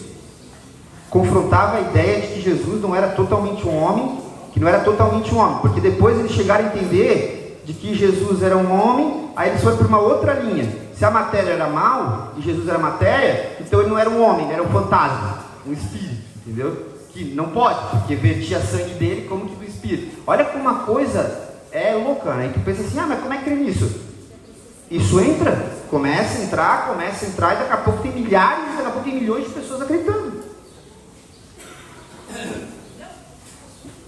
confrontava a ideia de que Jesus não era totalmente um homem, porque depois eles chegaram a entender de que Jesus era um homem, aí eles foram para uma outra linha. Se a matéria era mal e Jesus era matéria, então ele não era um homem, ele era um fantasma, um espírito, entendeu? Que não pode, porque vertia sangue dele como que do espírito. Olha como uma coisa é louca, né? E tu pensa assim, mas como é que crê nisso? Isso começa a entrar, e daqui a pouco tem milhares, daqui a pouco tem milhões de pessoas acreditando.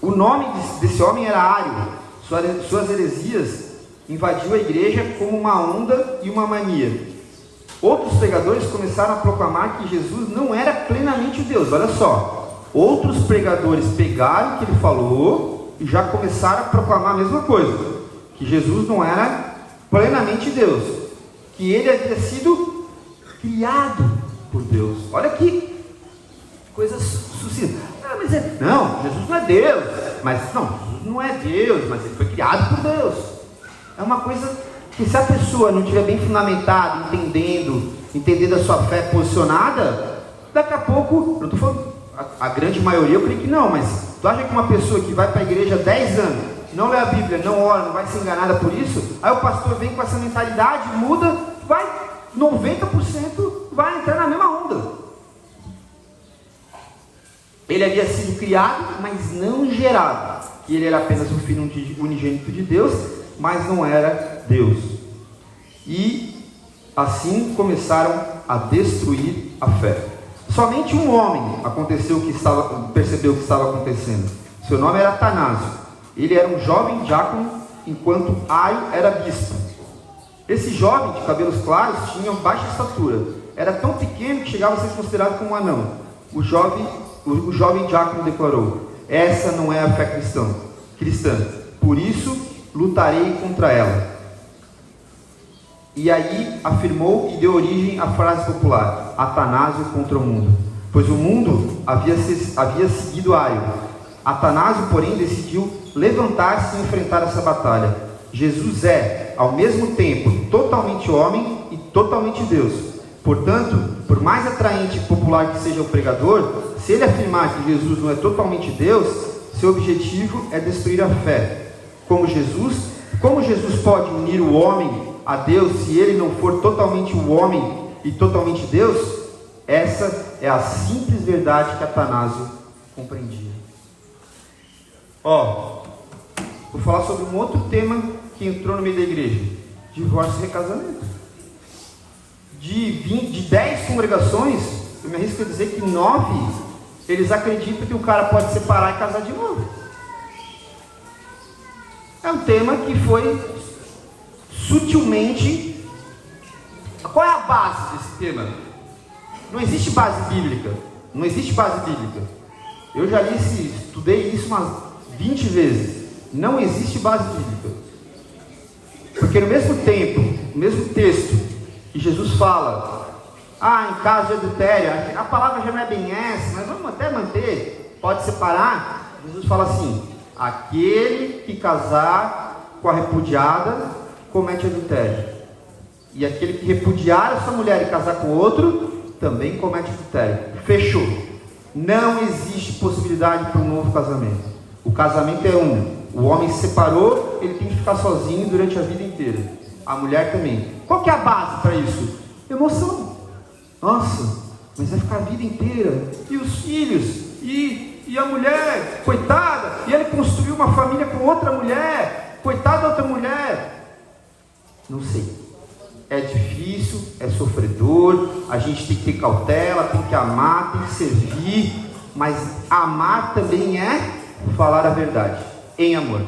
O nome desse homem era Ário. Suas heresias invadiu a igreja como uma onda e uma mania. Outros pregadores começaram a proclamar que Jesus não era plenamente Deus. Olha só, outros pregadores pegaram o que ele falou e já começaram a proclamar a mesma coisa, que Jesus não era plenamente Deus, que ele havia sido criado por Deus. Olha que coisa sucinta. Não, Jesus não é Deus, Jesus não é Deus, mas ele foi criado por Deus. É uma coisa que, se a pessoa não estiver bem fundamentada, entendendo a sua fé posicionada, daqui a pouco, eu estou falando, a grande maioria eu creio que não, mas tu acha que uma pessoa que vai para a igreja há 10 anos, não lê a Bíblia, não ora, não vai ser enganada por isso, aí o pastor vem com essa mentalidade, muda, 90% vai entrar na mesma onda. Ele havia sido criado, mas não gerado. Que ele era apenas o filho unigênito de Deus, mas não era Deus. E assim começaram a destruir a fé. Somente um homem percebeu o que estava acontecendo. Seu nome era Atanásio. Ele era um jovem diácono, enquanto Ário era bispo. Esse jovem de cabelos claros tinha baixa estatura. Era tão pequeno que chegava a ser considerado como um anão. O jovem diácono declarou: essa não é a fé cristã, por isso lutarei contra ela. E aí afirmou e deu origem à frase popular: Atanásio contra o mundo, pois o mundo havia seguido Ário. Atanásio, porém, decidiu levantar-se e enfrentar essa batalha. Jesus é, ao mesmo tempo, totalmente homem e totalmente Deus. Portanto, por mais atraente e popular que seja o pregador, se ele afirmar que Jesus não é totalmente Deus, seu objetivo é destruir a fé. Como Jesus pode unir o homem a Deus se ele não for totalmente o homem e totalmente Deus? Essa é a simples verdade que Atanásio compreendia. Vou falar sobre um outro tema que entrou no meio da igreja: divórcio e recasamento. De 10 congregações, eu me arrisco a dizer que 9, eles acreditam que o cara pode separar e casar de novo. É um tema que foi sutilmente... Qual é a base desse tema? Não existe base bíblica. Eu já estudei isso umas 20 vezes. Não existe base bíblica. Porque no mesmo tempo, no mesmo texto, que Jesus fala, em caso de adultério, a palavra já não é bem essa, mas vamos até manter, pode separar. Jesus fala assim: aquele que casar com a repudiada comete adultério, e aquele que repudiar a sua mulher e casar com outro também comete adultério. Fechou. Não existe possibilidade para um novo casamento. O casamento é um. O homem se separou, ele tem que ficar sozinho durante a vida inteira. A mulher também. Qual que é a base para isso? emoção. Nossa, mas vai ficar a vida inteira. E os filhos? E a mulher? Coitada! E ele construiu uma família com outra mulher? Coitada da outra mulher? Não sei. É difícil, é sofredor, a gente tem que ter cautela, tem que amar, tem que servir, mas amar também é falar a verdade, em amor.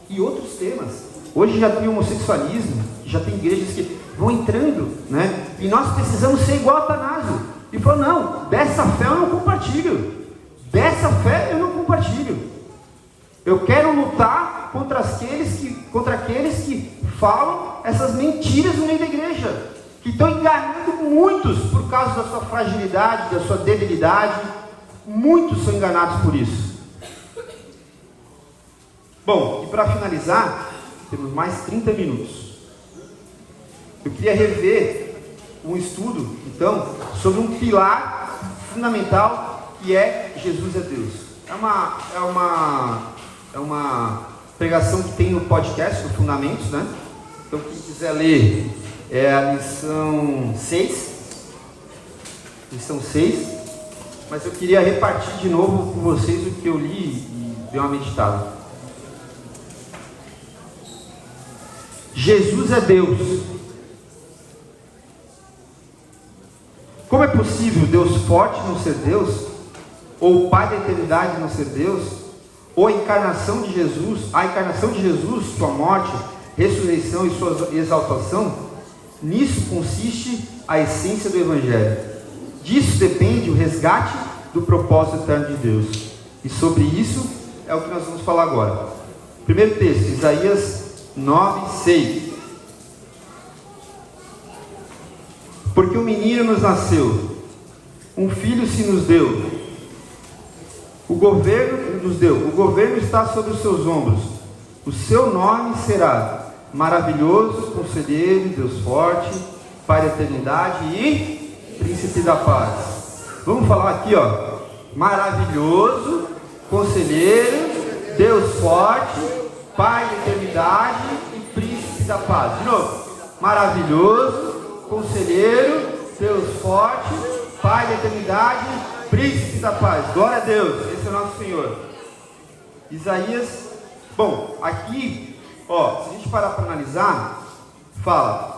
E outros temas. Hoje já tem homossexualismo, já tem igrejas que vão entrando, né? E nós precisamos ser igual a Atanásio. E falou, não, dessa fé eu não compartilho. Dessa fé eu não compartilho. Eu quero lutar contra aqueles que falam essas mentiras no meio da igreja, que estão enganando muitos por causa da sua fragilidade, da sua debilidade. Muitos são enganados por isso. Bom, e para finalizar, temos mais 30 minutos. Eu queria rever um estudo, então, sobre um pilar fundamental que é Jesus é Deus. É uma pregação que tem no podcast, no Fundamentos, né? Então, quem quiser ler, é a lição 6. Lição 6. Mas eu queria repartir de novo com vocês o que eu li e dei uma meditada. Jesus é Deus. Como é possível Deus forte não ser Deus? Ou o Pai da eternidade não ser Deus? Ou a encarnação de Jesus, sua morte, ressurreição e sua exaltação? Nisso consiste a essência do Evangelho. Disso depende o resgate do propósito eterno de Deus. E sobre isso é o que nós vamos falar agora. Primeiro texto, Isaías 9:6. Porque um menino nos nasceu, um filho se nos deu. O governo está sobre os seus ombros. O seu nome será Maravilhoso, Conselheiro, Deus Forte, Pai da Eternidade e Príncipe da Paz. Vamos falar aqui, ó. Maravilhoso, Conselheiro, Deus Forte, Pai da Eternidade e Príncipe da Paz. De novo. Maravilhoso, Conselheiro, Deus Forte, Pai da Eternidade, Príncipe da Paz. Glória a Deus. Esse é o nosso Senhor. Isaías. Bom, aqui, ó, se a gente parar para analisar, fala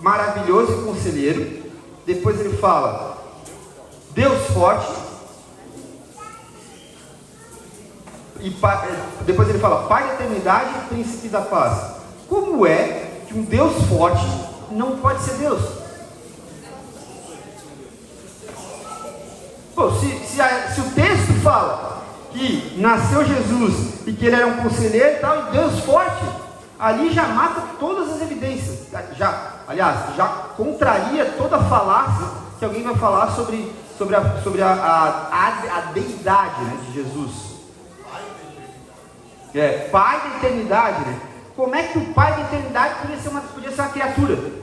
maravilhoso e conselheiro. Depois ele fala Deus forte. E depois ele fala Pai da eternidade e Príncipe da paz. Como é que um Deus forte não pode ser Deus? Pô, se o texto fala que nasceu Jesus e que ele era um conselheiro e tal, e Deus forte, ali já mata todas as evidências. Já contraria toda a falácia que alguém vai falar sobre a deidade, né, de Jesus. Pai da eternidade, né? Como é que o Pai da eternidade podia ser uma criatura?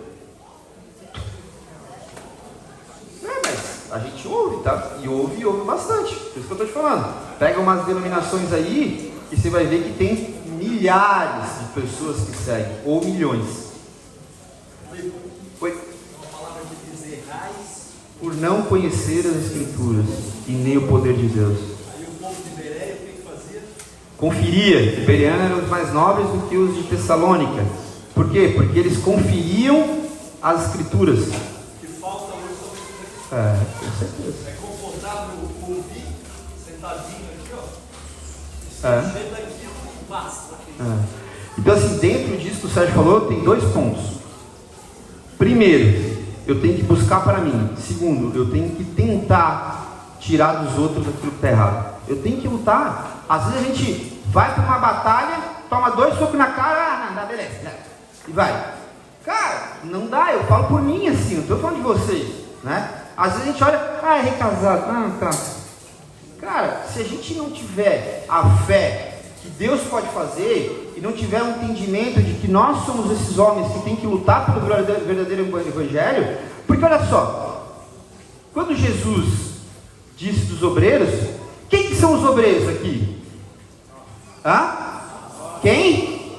Mas a gente ouve, tá? E ouve bastante. Por isso que eu estou te falando. Pega umas denominações aí e você vai ver que tem milhares de pessoas que seguem, ou milhões. Oi? A palavra de dizer raiz. Por não conhecer as Escrituras e nem o poder de Deus. Aí o povo de Bereia, o que fazia? Conferia. Os bereanos eram os mais nobres do que os de Tessalônica. Por quê? Porque eles conferiam as Escrituras. Que falta hoje Com certeza. é confortável ouvir, sentadinho aqui, ó. Cheio daquilo, basta. Então, assim, dentro disso que o Sérgio falou, tem dois pontos. Primeiro, eu tenho que buscar para mim. Segundo, eu tenho que tentar tirar dos outros aquilo que está errado. Eu tenho que lutar. Às vezes a gente vai para uma batalha, toma 2 socos na cara, não, beleza, e vai. Cara, não dá, eu falo por mim assim, eu estou falando de vocês, né? Às vezes a gente olha, é recasado, tá. Cara, se a gente não tiver a fé que Deus pode fazer e não tiver um entendimento de que nós somos esses homens que tem que lutar pelo verdadeiro evangelho, porque olha só, quando Jesus disse dos obreiros, quem que são os obreiros aqui? Quem?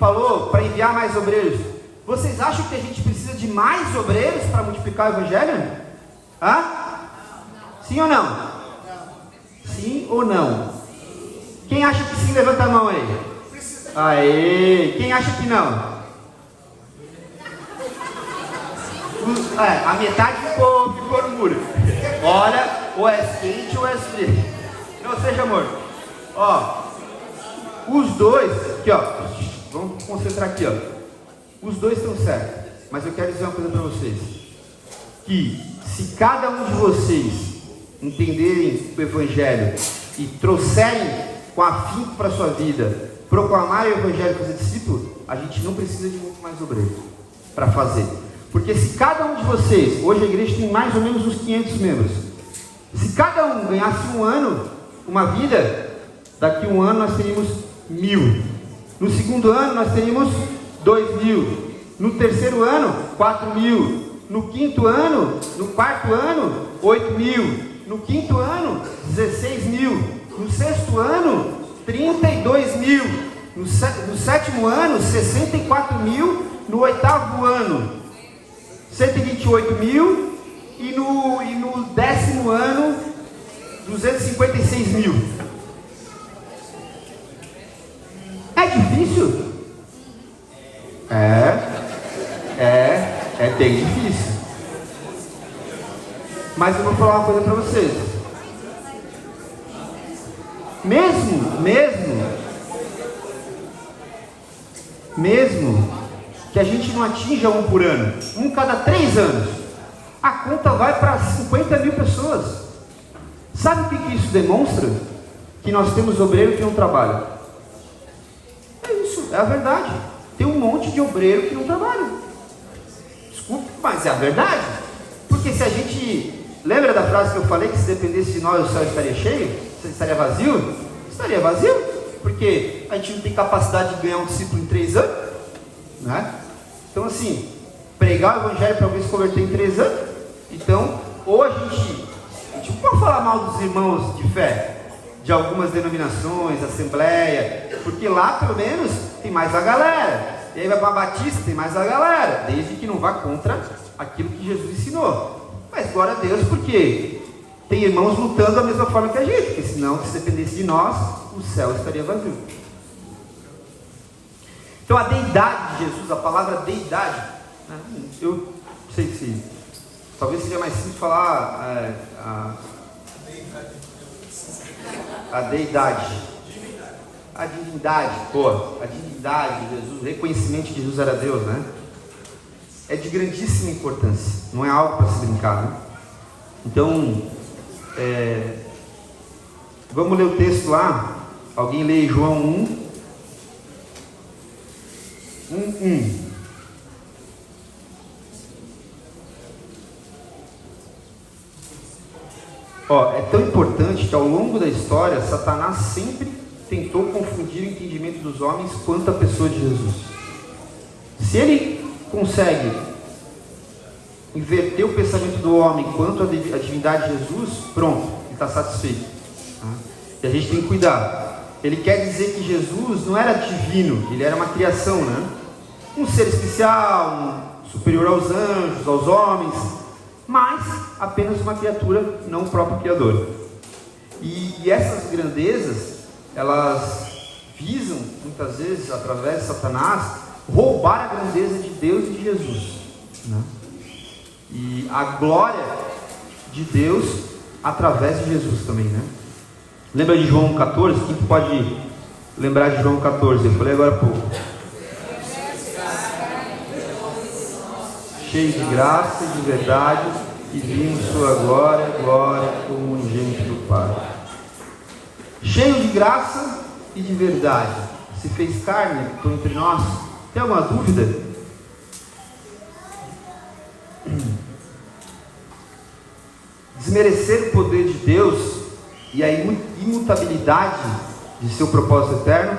falou para enviar mais obreiros. Vocês acham que a gente precisa de mais obreiros para multiplicar o evangelho? Hã? Sim ou não? Sim ou não? Quem acha que sim, levanta a mão aí. Aê! Quem acha que não? A metade ficou no muro. Olha, ou é quente ou é frio. Não seja amor. Ó, os dois, aqui ó, vamos concentrar aqui ó. Os dois estão certos. Mas eu quero dizer uma coisa para vocês. Que se cada um de vocês entenderem o evangelho e trouxerem com afinco para a sua vida, proclamarem o evangelho e fazer discípulo, a gente não precisa de muito mais obreiro para fazer. Porque se cada um de vocês, hoje a igreja tem mais ou menos uns 500 membros, se cada um ganhasse um ano, uma vida, daqui um ano nós teríamos 1000. No segundo ano nós teríamos 2000. No terceiro ano, 4000. No quinto ano, no quarto ano, 8000. No quinto ano, 16.000. No sexto ano, 32.000. No sétimo ano, 64.000. No oitavo ano, 128.000. E no décimo ano, 256.000. É difícil? É bem difícil. Mas eu vou falar uma coisa para vocês. Mesmo que a gente não atinja um por ano, um cada 3 anos, a conta vai para 50.000 pessoas. Sabe o que isso demonstra? Que nós temos obreiro que não trabalha. É isso, é a verdade. Tem um monte de obreiro que não trabalha. Desculpe, mas é a verdade. Porque se a gente... Lembra da frase que eu falei que se dependesse de nós o céu estaria cheio? Se estaria vazio? Estaria vazio. Porque a gente não tem capacidade de ganhar um discípulo em 3 anos. Né? Então assim, pregar o evangelho para alguém se converter em 3 anos. Então, ou a gente não pode falar mal dos irmãos de fé, de algumas denominações, assembleia, porque lá pelo menos tem mais a galera. E aí vai para a Batista, tem mais a galera, desde que não vá contra aquilo que Jesus ensinou. Mas glória a Deus, porque tem irmãos lutando da mesma forma que a gente, porque senão, se dependesse de nós, o céu estaria vazio. Então a deidade de Jesus, a palavra deidade, né? Eu não sei se talvez seja mais simples falar a deidade, a divindade, a divindade de Jesus, o reconhecimento de Jesus era Deus, né? É de grandíssima importância, não é algo para se brincar, né? Então, vamos ler o texto lá. Alguém lê João 1:1. É tão importante que ao longo da história, Satanás sempre tentou confundir o entendimento dos homens quanto à pessoa de Jesus. Se ele consegue inverter o pensamento do homem quanto à divindade de Jesus, pronto, ele está satisfeito. E a gente tem que cuidar. Ele quer dizer que Jesus não era divino, ele era uma criação, né? Um ser especial, superior aos anjos, aos homens, mas apenas uma criatura, não o próprio Criador. E essas grandezas, elas visam, muitas vezes, através de Satanás, roubar a grandeza de Deus e de Jesus, né? E a glória de Deus através de Jesus também, né? Lembra de João 14? Quem pode lembrar de João 14? Eu falei agora há pouco. Cheio de graça e de verdade, e vimos sua glória como unigênito do Pai. Cheio de graça e de verdade, se fez carne, habitou entre nós. Tem alguma dúvida? Desmerecer o poder de Deus e a imutabilidade de seu propósito eterno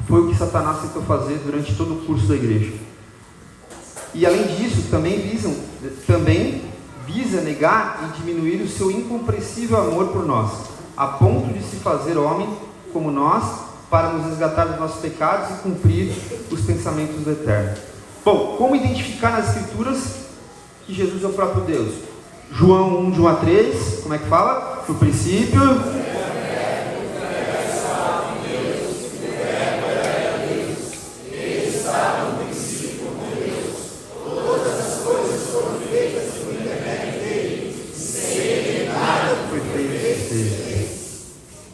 foi o que Satanás tentou fazer durante todo o curso da igreja. E além disso, também visa negar e diminuir o seu incompreensível amor por nós, a ponto de se fazer homem como nós, para nos resgatar dos nossos pecados e cumprir os pensamentos do Eterno. Bom, como identificar nas Escrituras que Jesus é o próprio Deus? João 1, de 1 a 3, como é que fala? No princípio...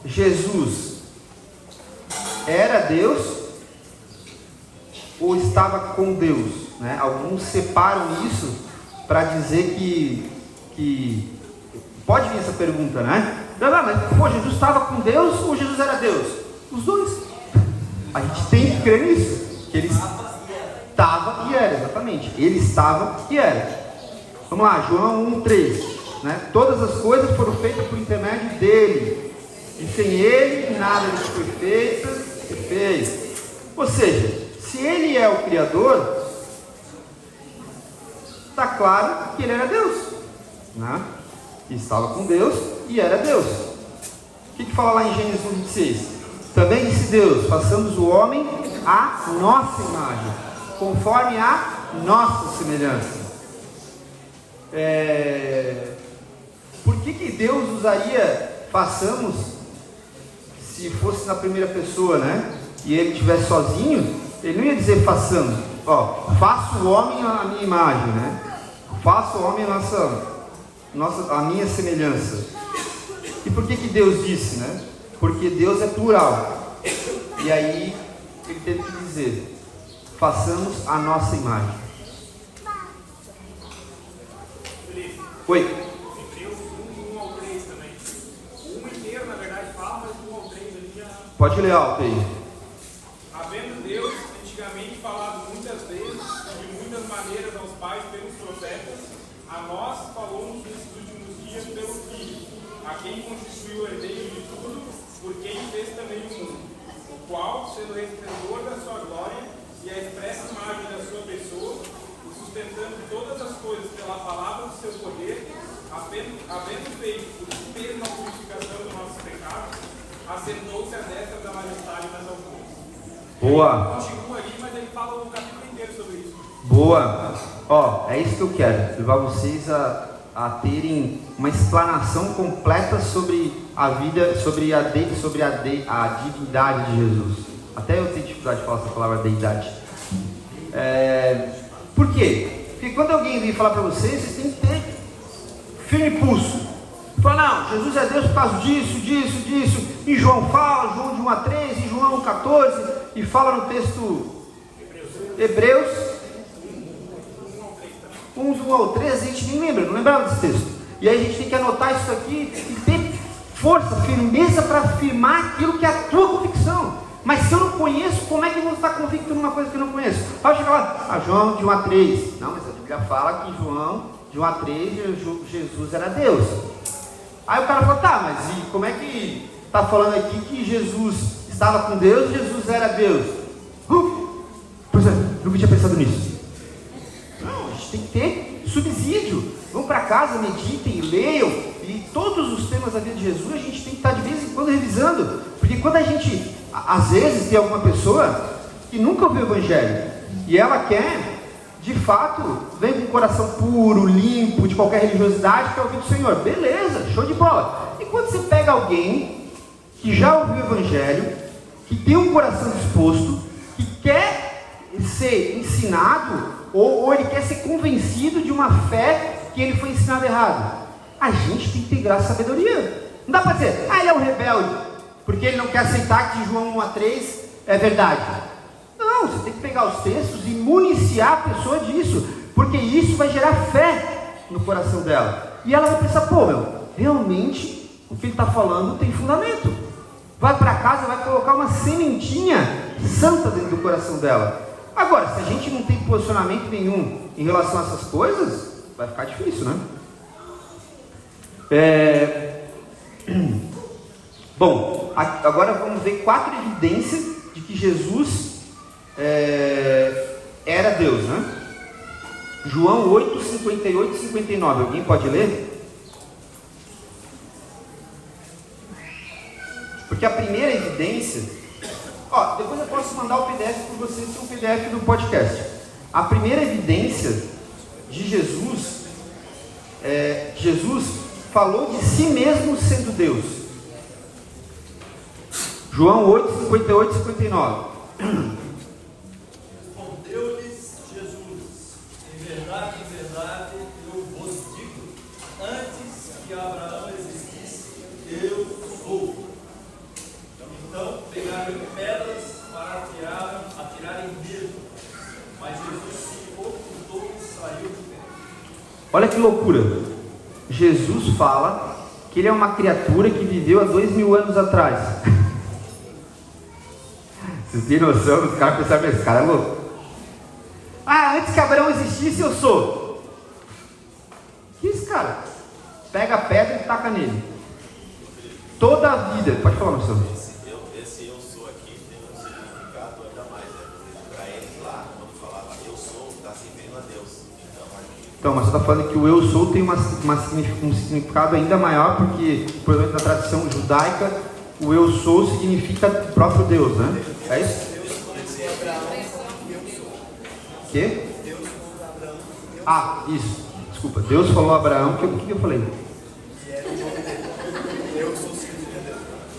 Jesus era Deus ou estava com Deus, né? Alguns separam isso para dizer que pode vir essa pergunta, né? Não, mas Jesus estava com Deus ou Jesus era Deus? Os dois. A gente tem que crer nisso, que ele estava e era, exatamente. Ele estava e era. Vamos lá, João 1:3, né? Todas as coisas foram feitas por intermédio dele. E sem ele, nada disso foi feito. Ou seja, se ele é o Criador, está claro que ele era Deus, né? E estava com Deus e era Deus. O que fala lá em Gênesis 1:26? Também disse Deus: façamos o homem à nossa imagem, conforme a nossa semelhança. Por que Deus usaria façamos se fosse na primeira pessoa, né? E ele estivesse sozinho, ele não ia dizer façamos, faça o homem à minha imagem, né? Faça o homem a minha semelhança. E por que Deus disse, né? Porque Deus é plural. E aí ele teve que dizer: façamos a nossa imagem. Oi. Pode ler alto aí. Havendo Deus antigamente falado muitas vezes e de muitas maneiras aos pais pelos profetas, a nós falou nesses últimos dias pelo Filho, a quem constituiu o herdeiro de tudo, por quem fez também o mundo, o qual, sendo o resplendor da sua glória e a expressa imagem da sua pessoa, e sustentando todas as coisas pela palavra do seu poder, havendo feito por si mesmo a purificação dos nossos pecados, assentou-se à destra da majestade nas alturas. Boa. Ele continua ali, mas ele fala o capítulo inteiro sobre isso. Boa. É isso que eu quero, levar vocês a terem uma explanação completa sobre a vida, sobre a divindade de Jesus. Até eu tenho dificuldade de falar essa palavra deidade. Por quê? Porque quando alguém vir falar para vocês têm que ter firme pulso. Fala, não, Jesus é Deus por causa disso. Em João fala, João de 1 a 3, em João 14, e fala no texto Hebreus 1 ao 3, a gente nem lembra, não lembrava desse texto. E aí a gente tem que anotar isso aqui e ter força, firmeza para afirmar aquilo que é a tua convicção. Mas se eu não conheço, como é que eu vou estar convicto numa coisa que eu não conheço? Aí eu chego lá, João de 1 a 3. Não, mas a Bíblia fala que João de 1 a 3, Jesus era Deus. Aí o cara fala, tá, mas e como é que está falando aqui que Jesus estava com Deus e Jesus era Deus? Pois é, nunca tinha pensado nisso. Não, a gente tem que ter subsídio. Vão para casa, meditem, leiam. E todos os temas da vida de Jesus a gente tem que estar de vez em quando revisando. Porque quando a gente, às vezes, tem alguma pessoa que nunca ouviu o Evangelho e ela quer, de fato, vem com o coração puro, limpo, de qualquer religiosidade, quer ouvir do Senhor. Beleza, show de bola. E quando você pega alguém que já ouviu o Evangelho, que tem um coração disposto, que quer ser ensinado, ou ele quer ser convencido de uma fé que ele foi ensinado errado, a gente tem que ter graça e sabedoria. Não dá para dizer, ele é um rebelde, porque ele não quer aceitar que João 1 a 3 é verdade. Não, você tem que pegar os textos e municiar a pessoa disso, porque isso vai gerar fé no coração dela. E ela vai pensar, realmente o que ele está falando tem fundamento. Vai para casa, vai colocar uma sementinha santa dentro do coração dela. Agora, se a gente não tem posicionamento nenhum em relação a essas coisas, vai ficar difícil, né? Bom, agora vamos ver 4 evidências de que Jesus era Deus, né? João 8, 58 e 59. Alguém pode ler? Porque a primeira evidência Ó, depois eu posso mandar o PDF para vocês, que é o PDF do podcast. A primeira evidência de Jesus, Jesus falou de si mesmo sendo Deus. João 8, 58 e 59. Respondeu-lhes Jesus: em verdade, eu vos digo, antes que Abraão existisse, eu sou. Então pegaram pedras para atirarem nele, mas Jesus se ocultou e saiu de perto. Olha que loucura. Jesus fala que ele é uma criatura que viveu há 2000 anos atrás. Vocês têm noção? Os caras pensaram, esse cara é louco. Ah, antes que Abraão existisse, eu sou. Que isso, cara? Pega a pedra e taca nele. Toda a vida. Pode falar, Marcelo. Esse eu sou aqui tem um significado ainda mais, né? Porque para eles lá, quando falava eu sou, está se vendo a Deus. Então, mas você está falando que o eu sou tem um significado ainda maior, porque, por exemplo, na tradição judaica, o eu sou significa o próprio Deus, né? É isso? O quê? Ah, isso. Desculpa. Deus falou a Abraão, o que eu falei?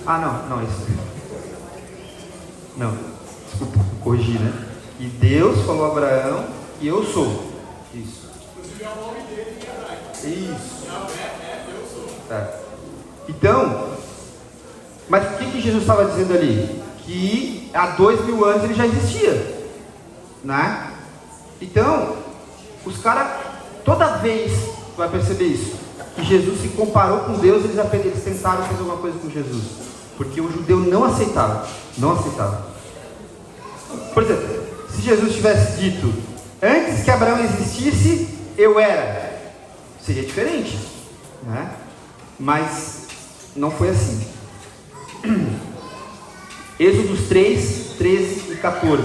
Ah, não, isso. Não, desculpa, corrigi, né? E Deus falou a Abraão e eu sou. Isso. Isso. É. Então, mas o que Jesus estava dizendo ali? Que há 2000 anos ele já existia, né? Então, os caras, toda vez, vai perceber isso, que Jesus se comparou com Deus, eles tentaram fazer alguma coisa com Jesus, porque o judeu não aceitava. Por exemplo, se Jesus tivesse dito, antes que Abraão existisse, eu era, seria diferente, né? Mas não foi assim. Êxodos 3, 13 e 14.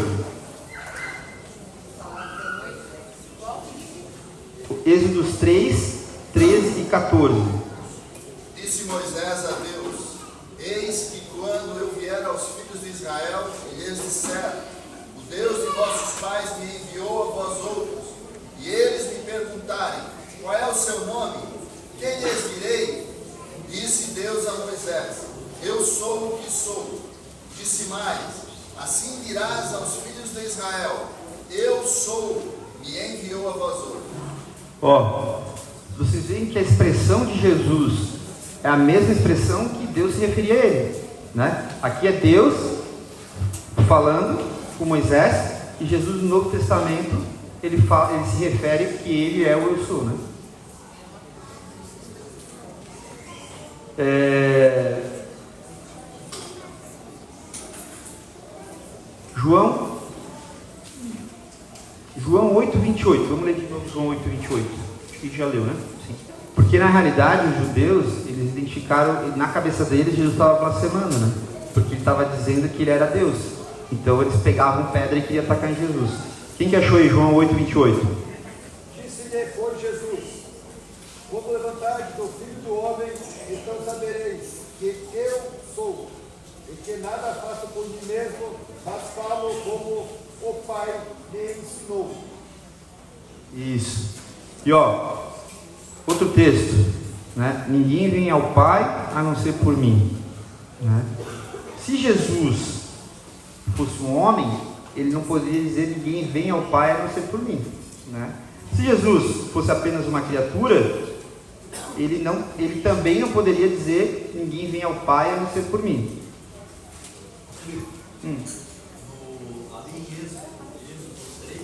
Êxodos 3, 13 e 14. Disse Moisés a Deus: eis que quando eu vier aos filhos de Israel, e lhes disser, o Deus de vossos pais me enviou a vós outros, e eles me perguntarem, qual é o seu nome? Quem lhes direi? Disse Deus a Moisés: eu sou o que sou. Disse mais: assim dirás aos filhos de Israel: eu sou, me enviou a vós outros. Ó, vocês veem que a expressão de Jesus é a mesma expressão que Deus se referia a ele, né? Aqui é Deus falando com Moisés, e Jesus no Novo Testamento ele se refere que ele é o eu sou, né? João 8, 28. Vamos ler de novo João 8, 28. Acho que já leu, né? Sim. Porque na realidade os judeus, eles identificaram, na cabeça deles Jesus estava blasfemando, né? Porque ele estava dizendo que ele era Deus. Então eles pegavam pedra e queriam atacar em Jesus. Quem que achou aí João 8, 28? Disse-lhe, pois, Jesus: como levantar do Filho do Homem, então sabereis que eu sou, e que nada faço por mim mesmo, mas falo como o Pai me ensinou. Isso. E ó, outro texto, né? Ninguém vem ao Pai a não ser por mim, né? Se Jesus fosse um homem, ele não poderia dizer ninguém vem ao Pai a não ser por mim, né? Se Jesus fosse apenas uma criatura, ele também não poderia dizer ninguém vem ao Pai a não ser por mim. Ali em Êxodo 3,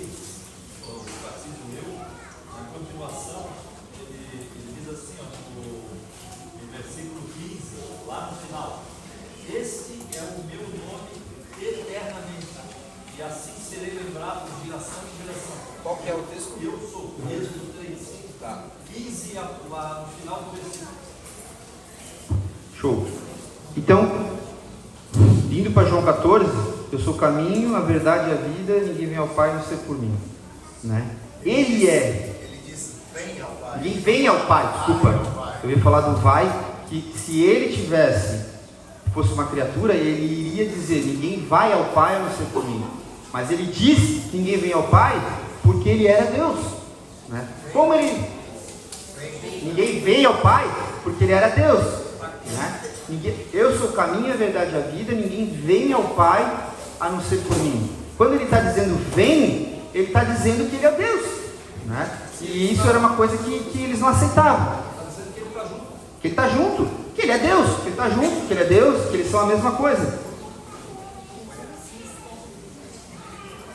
o batismo meu, na continuação, ele diz assim, ó, no versículo 15, lá no final: este é o meu nome eternamente, e assim serei lembrado de geração em geração. Qual que é o texto? Eu sou. Êxodo 3, Tá. 15 lá no final do versículo. Show. Então, indo para João 14, eu sou o caminho, a verdade e a vida, ninguém vem ao Pai a não ser por mim, né? Ele é. Ele diz: vem ao Pai. Ninguém vem ao Pai, desculpa. Eu ia falar do vai, que se ele tivesse fosse uma criatura, ele iria dizer: ninguém vai ao Pai a não ser por mim. Mas ele disse que ninguém vem ao Pai porque ele era Deus, né? Como ele... Ninguém veio ao Pai porque ele era Deus, né? Eu sou o caminho, a verdade e a vida, ninguém vem ao Pai a não ser por mim. Quando ele está dizendo vem, ele está dizendo que ele é Deus, né? E isso era uma coisa que eles não aceitavam. Que ele está junto, que ele é Deus, que ele está junto, que ele é Deus, que eles são a mesma coisa.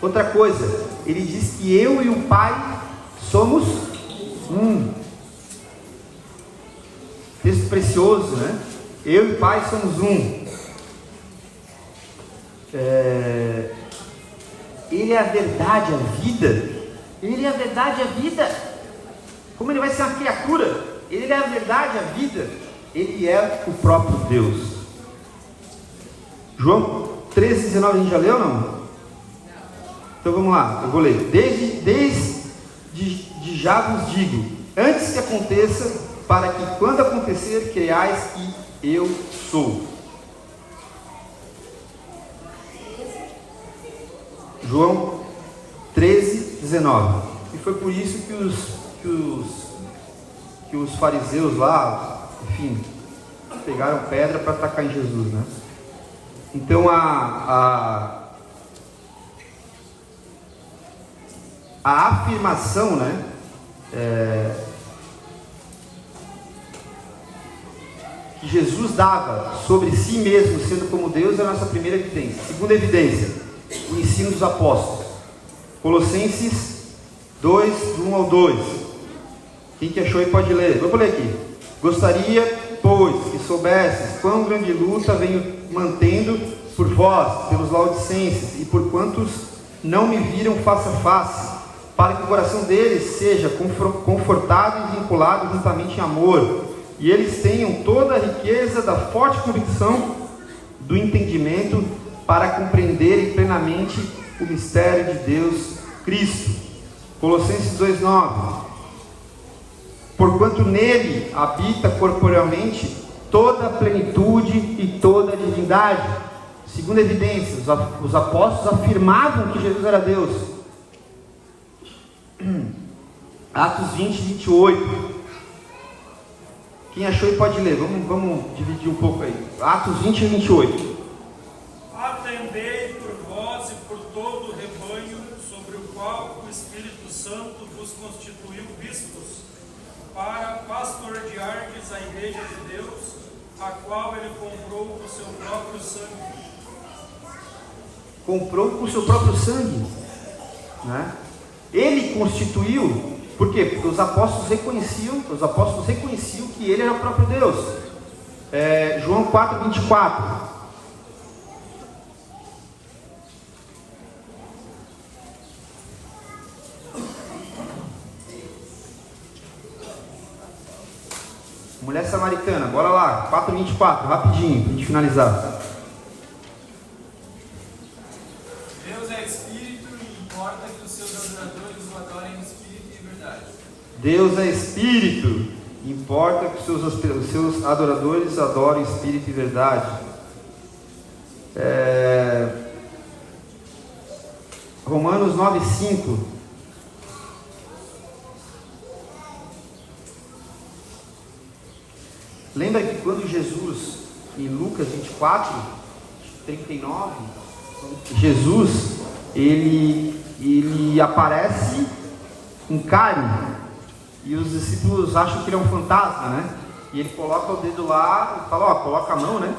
Outra coisa, ele diz que eu e o Pai somos um. Texto precioso, né? Eu e o Pai somos um. Ele é a verdade, a vida. Ele é a verdade, a vida. Como ele vai ser uma criatura? Ele é a verdade, a vida. Ele é o próprio Deus. João 13,19 a gente já leu ou não? Então vamos lá, eu vou ler. Desde já vos digo, antes que aconteça, para que quando acontecer, creiais que eu sou. João 13,19. E foi por isso que os fariseus lá, enfim, pegaram pedra para atacar em Jesus, né? Então a afirmação, né, que Jesus dava sobre si mesmo, sendo como Deus, é a nossa primeira evidência. Segunda evidência, o ensino dos apóstolos. Colossenses 2, do 1 ao 2. Quem que achou aí pode ler. Vou ler aqui. Gostaria, pois, que soubesses quão grande luta venho mantendo por vós, pelos laodicenses, e por quantos não me viram face a face, para que o coração deles seja confortado e vinculado juntamente em amor, e eles tenham toda a riqueza da forte convicção do entendimento, para compreenderem plenamente o mistério de Deus Cristo. Colossenses 2,9. Porquanto nele habita corporealmente toda a plenitude e toda a divindade. Segunda evidência, os apóstolos afirmavam que Jesus era Deus. Atos 20, 28. Quem achou e pode ler. Vamos dividir um pouco aí. Atos 20 e 28. Atendei por vós e por todo o rebanho sobre o qual o Espírito Santo vos constituiu bispos, para pastoreardes a igreja de Deus, a qual ele comprou com o seu próprio sangue. Comprou com o seu próprio sangue, né? Ele constituiu. Por quê? Porque os apóstolos reconheciam que ele era o próprio Deus. João 4, 24. Mulher samaritana, bora lá, 4:24, rapidinho, para a gente finalizar. Deus é Espírito e importa que os seus adoradores o adorem em Espírito e verdade. Deus é Espírito, importa que os seus adoradores adorem em Espírito e verdade. Romanos 9:5. Lembra que quando Jesus, em Lucas 24, 39, Jesus, ele aparece em carne, e os discípulos acham que ele é um fantasma, né? E ele coloca o dedo lá, e fala, coloca a mão, né,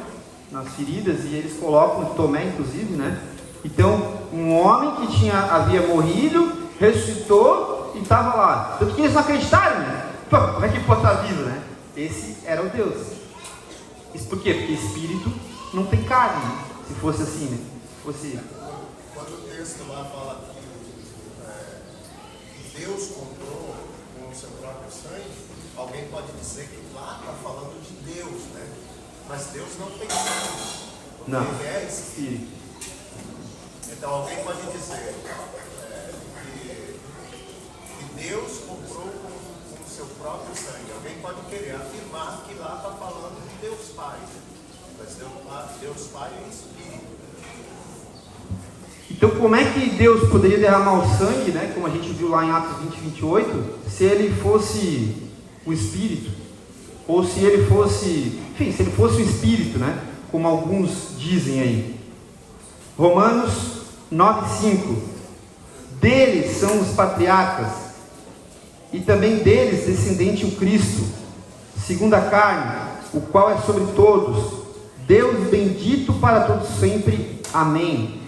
nas feridas, e eles colocam, Tomé inclusive, né? Então, um homem que havia morrido, ressuscitou e estava lá. Tanto que eles não acreditaram, né? Pô, como é que pode estar vivo, né? Esse era o Deus. Isso por quê? Porque espírito não tem carne, né? Se fosse assim, né? Quando o texto lá fala que Deus comprou com o seu próprio sangue, alguém pode dizer que lá está falando de Deus, né? Mas Deus não tem sangue. Não. Ele é espírito. Então alguém pode dizer que Deus comprou com o seu próprio sangue. Alguém pode querer afirmar que lá está falando de Deus Pai. Mas Deus Pai é Espírito. Então, como é que Deus poderia derramar o sangue, né, como a gente viu lá em Atos 20, 28, se ele fosse o Espírito? Ou se ele fosse, enfim, se ele fosse o Espírito, né, como alguns dizem aí. Romanos 9,5: deles são os patriarcas, e também deles descendente o Cristo, segundo a carne, o qual é sobre todos, Deus bendito para todos sempre. Amém.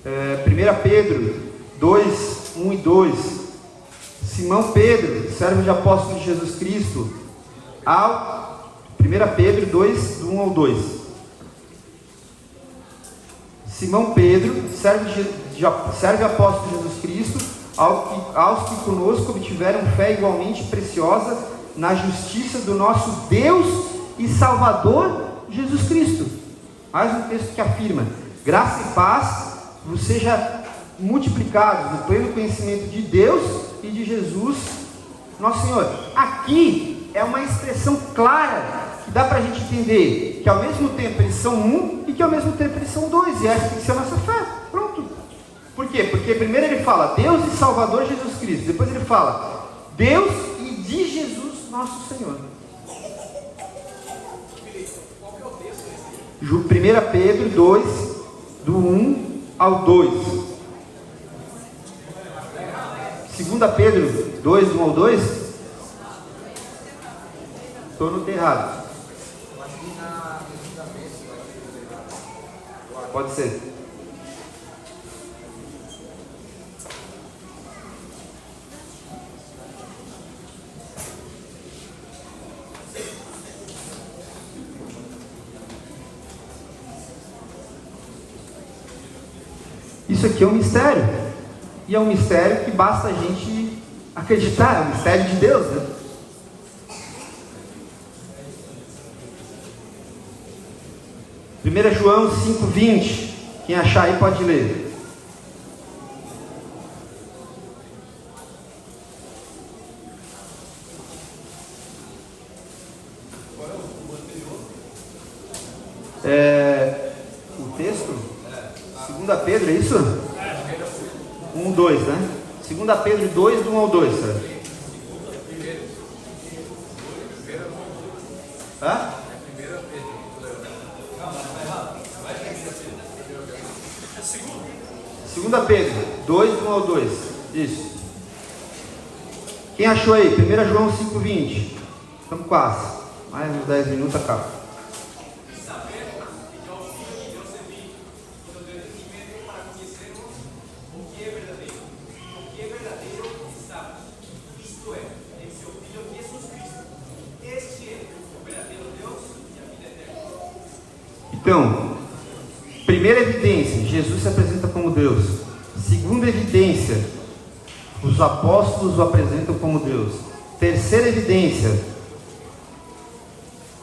1 Pedro 2, 1 e 2: Simão Pedro, servo de apóstolo de Jesus Cristo, 1 Pedro 2, do 1 ao 2. Simão Pedro, servo e apóstolo de Jesus Cristo, aos que conosco obtiveram fé igualmente preciosa na justiça do nosso Deus e Salvador Jesus Cristo. Mais um texto que afirma: graça e paz vos seja multiplicados no pleno conhecimento de Deus e de Jesus nosso Senhor. Aqui é uma expressão clara que dá para a gente entender que ao mesmo tempo eles são um e que ao mesmo tempo eles são dois, e essa tem que ser a nossa fé. Pronto. Por quê? Porque primeiro ele fala Deus e Salvador Jesus Cristo, depois ele fala Deus e de Jesus nosso Senhor. 1 Pedro 2, do 1 ao 2. 2 Pedro 2, do 1 ao 2? Estou no errado. Pode ser. Isso aqui é um mistério, e é um mistério que basta a gente acreditar, é um mistério de Deus, né? João 5,20, quem achar aí pode ler. O texto? 2 Pedro, é isso? 1, 2, né? 2 Pedro 2, do 1 ao 2, certo? Hã? 2 Pedro 2, do 1 ao 2. Isso. Quem achou aí? 1 João 5,20. Estamos quase. Mais uns 10 minutos acaba. Então, primeira evidência, Jesus se apresenta como Deus. Segunda evidência, os apóstolos o apresentam como Deus. Terceira evidência,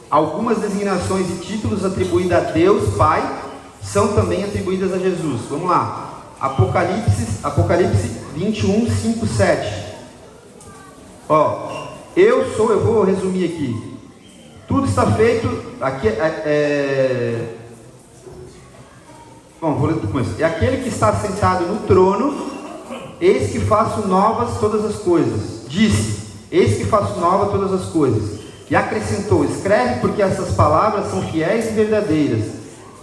algumas designações e títulos atribuídos a Deus Pai são também atribuídas a Jesus. Vamos lá. Apocalipse 21, 5, 7. Eu vou resumir aqui. Tudo está feito, aqui vou ler do começo. É aquele que está sentado no trono, eis que faço novas todas as coisas. Disse, eis que faço nova todas as coisas. E acrescentou, escreve, porque essas palavras são fiéis e verdadeiras.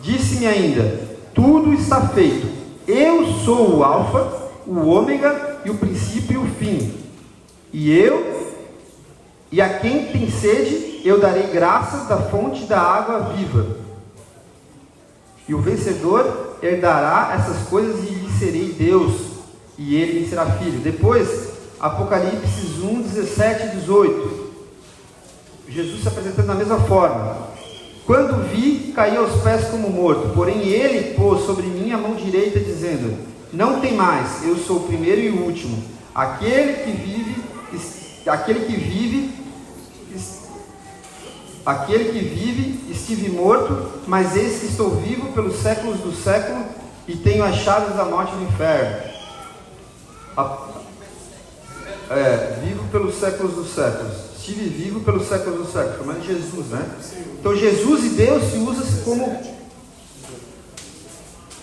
Disse-me ainda, tudo está feito. Eu sou o Alfa, o Ômega, e o princípio e o fim. E a quem tem sede, eu darei graça da fonte da água viva. E o vencedor herdará essas coisas e lhe serei Deus, e ele me será filho. Depois, Apocalipse 1, 17 e 18. Jesus se apresentando da mesma forma. Quando vi, caí aos pés como morto. Porém ele pôs sobre mim a mão direita, dizendo, não tem mais, eu sou o primeiro e o último. Aquele que vive, estive morto, mas eis que estou vivo pelos séculos do século, e tenho as chaves da morte e do inferno. Vivo pelos séculos dos séculos. estive vivo pelos séculos dos séculos, chamando Jesus, né? Então Jesus e Deus se usam como...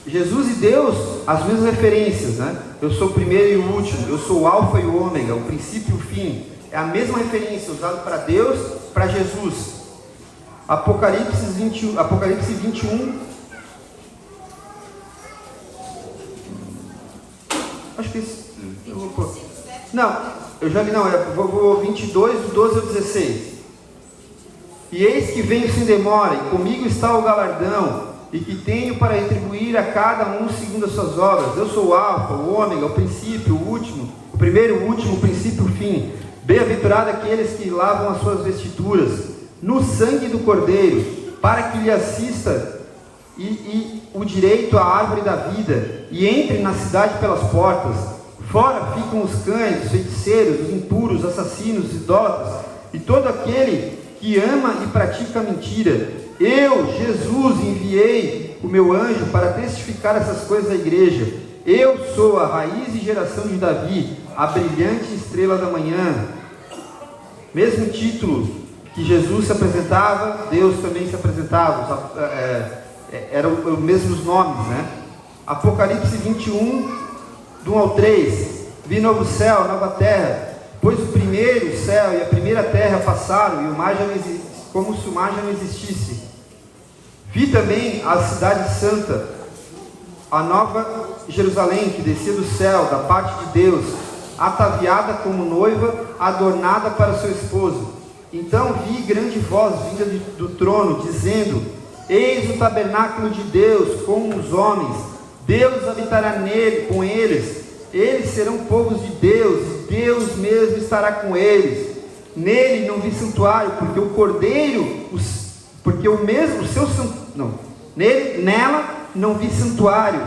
Jesus e Deus, as mesmas referências, né? Eu sou o primeiro e o último, eu sou o alfa e o ômega, o princípio e o fim. É a mesma referência usada para Deus, para Jesus. Apocalipse 21. Acho que esse... eu vou pôr. Não, eu já li, não, vou 22, do 12 ao 16. E eis que venho sem demora, e comigo está o galardão, e que tenho para retribuir a cada um segundo as suas obras. Eu sou o alfa, o ômega, o princípio, o último, o primeiro, o último, o princípio, o fim. Bem-aventurado aqueles que lavam as suas vestiduras no sangue do Cordeiro, para que lhe assista e o direito à árvore da vida, e entre na cidade pelas portas. Fora ficam os cães, os feiticeiros, os impuros, os assassinos, os idólatras, e todo aquele que ama e pratica a mentira. Eu, Jesus, enviei o meu anjo para testificar essas coisas à igreja. Eu sou a raiz e geração de Davi, a brilhante estrela da manhã. Mesmo título que Jesus se apresentava, Deus também se apresentava. Eram os mesmos nomes, né? Apocalipse 21, do 1 ao 3. Vi novo céu, nova terra, pois o primeiro céu e a primeira terra passaram, e o mar já não existe, como se o mar já não existisse. Vi também a cidade santa, a nova Jerusalém, que descia do céu, da parte de Deus, ataviada como noiva, adornada para seu esposo. Então vi grande voz vinda do trono, dizendo: eis o tabernáculo de Deus com os homens, Deus habitará nele, com eles, eles serão povos de Deus, e Deus mesmo estará com eles. Nele não vi santuário, porque o Cordeiro, nela não vi santuário,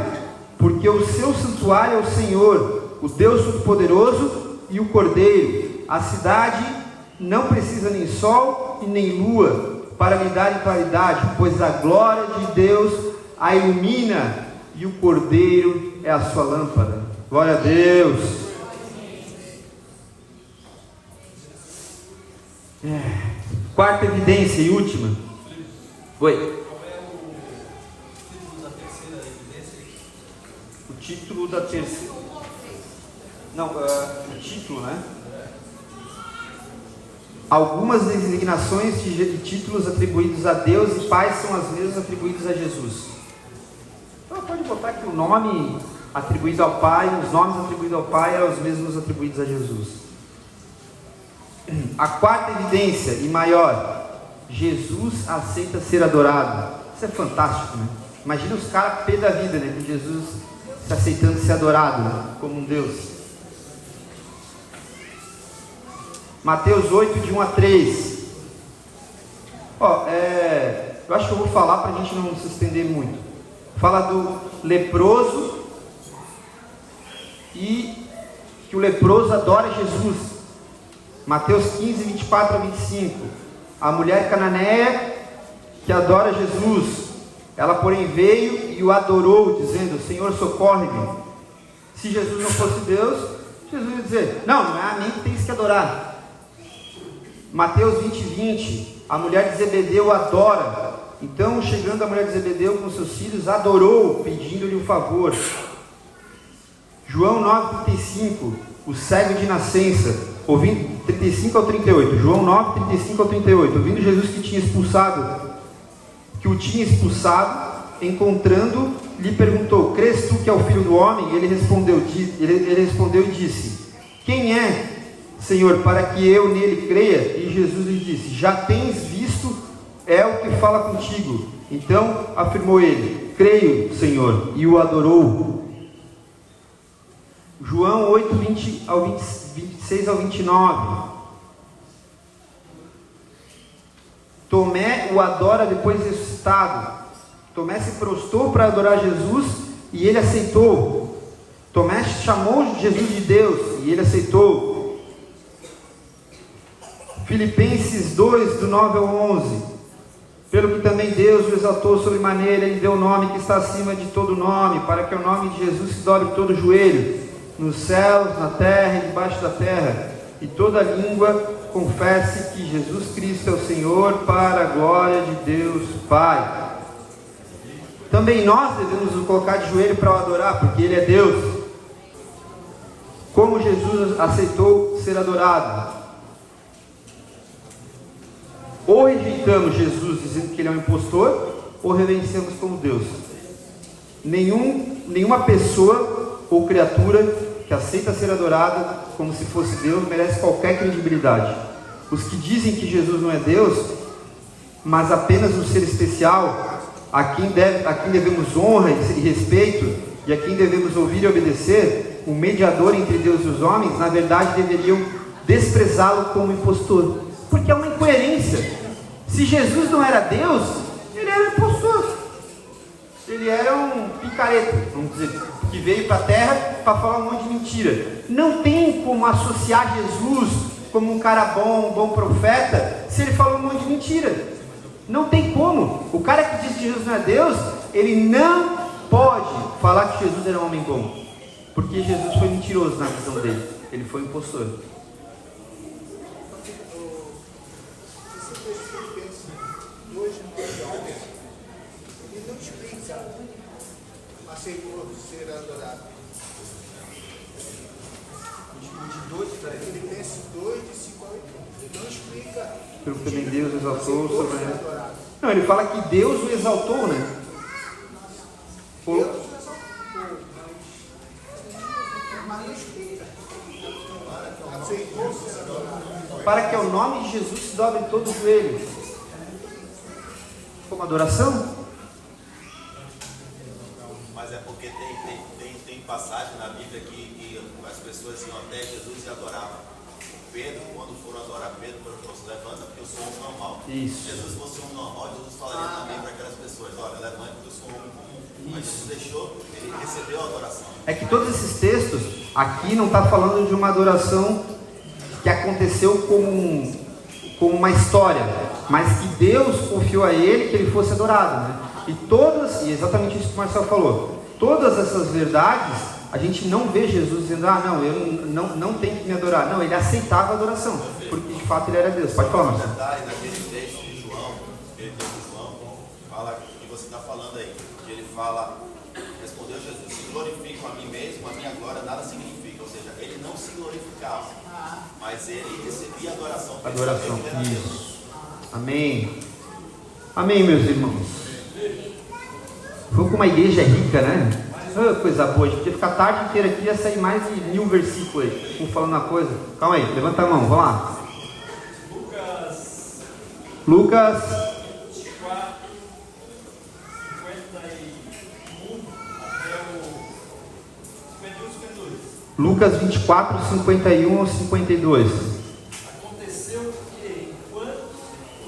porque o seu santuário é o Senhor, o Deus Todo-Poderoso e o Cordeiro. A cidade não precisa nem sol e nem lua para lhe dar claridade, pois a glória de Deus a ilumina, e o Cordeiro é a sua lâmpada. Glória a Deus. Quarta evidência e última. Oi. Qual é o título da terceira evidência? O título da terceira. Não, o título, né? Algumas designações de títulos atribuídos a Deus e Pai são as mesmas atribuídas a Jesus. Então pode botar que o nome atribuído ao Pai, os nomes atribuídos ao Pai eram os mesmos atribuídos a Jesus. A quarta evidência e maior: Jesus aceita ser adorado. Isso é fantástico, né? Imagina os caras pé da vida, né? Com Jesus se aceitando ser adorado, né? Como um Deus. Mateus 8, de 1 a 3. Eu acho que eu vou falar para a gente não se estender muito. Fala do leproso e que o leproso adora Jesus. Mateus 15, 24 a 25. A mulher cananeia que adora Jesus. Ela, porém, veio e o adorou, dizendo: Senhor, socorre-me. Se Jesus não fosse Deus, Jesus ia dizer: não é a mim que tens que adorar. Mateus 20, 20. A mulher de Zebedeu adora. Então, chegando a mulher de Zebedeu com seus filhos, adorou, pedindo-lhe um favor. João 9, 35. O cego de nascença, ouvindo 35 ao 38. João 9, 35 ao 38. Ouvindo Jesus que o tinha expulsado, encontrando, lhe perguntou: crês tu que é o Filho do Homem? Ele respondeu e disse: quem é, Senhor, para que eu nele creia? E Jesus lhe disse: já tens visto, é o que fala contigo. Então afirmou ele: creio, Senhor, e o adorou. João 8, 26 ao 29. Tomé o adora depois de ressuscitado. Tomé se prostrou para adorar Jesus e ele aceitou. Tomé chamou Jesus de Deus e ele aceitou. Filipenses 2, do 9 ao 11. Pelo que também Deus o exaltou sobremaneira, ele deu o nome que está acima de todo nome, para que o nome de Jesus se dobre todo o joelho, nos céus, na terra e debaixo da terra, e toda língua confesse que Jesus Cristo é o Senhor para a glória de Deus Pai. Também nós devemos nos colocar de joelho para o adorar, porque Ele é Deus. Como Jesus aceitou ser adorado? Ou rejeitamos Jesus dizendo que Ele é um impostor, ou reverenciamos como Deus. Nenhuma pessoa ou criatura que aceita ser adorada como se fosse Deus merece qualquer credibilidade. Os que dizem que Jesus não é Deus, mas apenas um ser especial, a quem devemos honra e respeito, e a quem devemos ouvir e obedecer, o mediador entre Deus e os homens, na verdade deveriam desprezá-lo como impostor, porque é uma incoerência. Se Jesus não era Deus, Ele era impostor, Ele era um picareta, vamos dizer, que veio para a terra para falar um monte de mentira. Não tem como associar Jesus como um cara bom, um bom profeta, se Ele falou um monte de mentira. Não tem como. O cara que diz que Jesus não é Deus, ele não pode falar que Jesus era um homem bom, porque Jesus foi mentiroso na visão dele. Ele foi impostor. Esse texto que ele pensa hoje no homem, ele não explica, aceitou ser adorado. Filipenses 2, de 5 a 8. Ele não explica. Pelo que também Deus exaltou sobre ele. Não, ele fala que Deus o exaltou, né? Deus o exaltou, mas não explica. Aceitou ser adorado. Para que ao nome de Jesus se dobre todo o joelho. Como adoração? Mas é porque tem passagem na Bíblia que as pessoas iam até Jesus e adoravam. Pedro, quando foram adorar Pedro, se levanta porque eu sou um normal. Isso. Se Jesus fosse um normal, Jesus falaria também para aquelas pessoas: olha, levante porque eu sou um homem comum. Mas Jesus deixou, ele recebeu a adoração. É que todos esses textos aqui não está falando de uma adoração que aconteceu como uma história, mas que Deus confiou a ele que ele fosse adorado, né? E exatamente isso que o Marcelo falou, todas essas verdades, a gente não vê Jesus dizendo, não, eu não tenho que me adorar. Não, ele aceitava a adoração, porque de fato ele era Deus. Pode falar, Marcelo. Naquele texto de João, fala que você está falando aí, que ele fala, respondeu Jesus: se glorifico a mim mesmo, a minha glória nada significa. Ou seja, ele não se glorificava, mas ele recebia adoração. Adoração, isso. Amém. Amém, meus irmãos. Foi com uma igreja rica, né? Oh, coisa boa, a gente podia ficar a tarde inteira aqui e ia sair mais de 1000 versículos aí. Um falando uma coisa. Calma aí, levanta a mão, vamos lá. Lucas 24, 51 até o 51, 52. Lucas 24, 51 ao 52. Aconteceu que, enquanto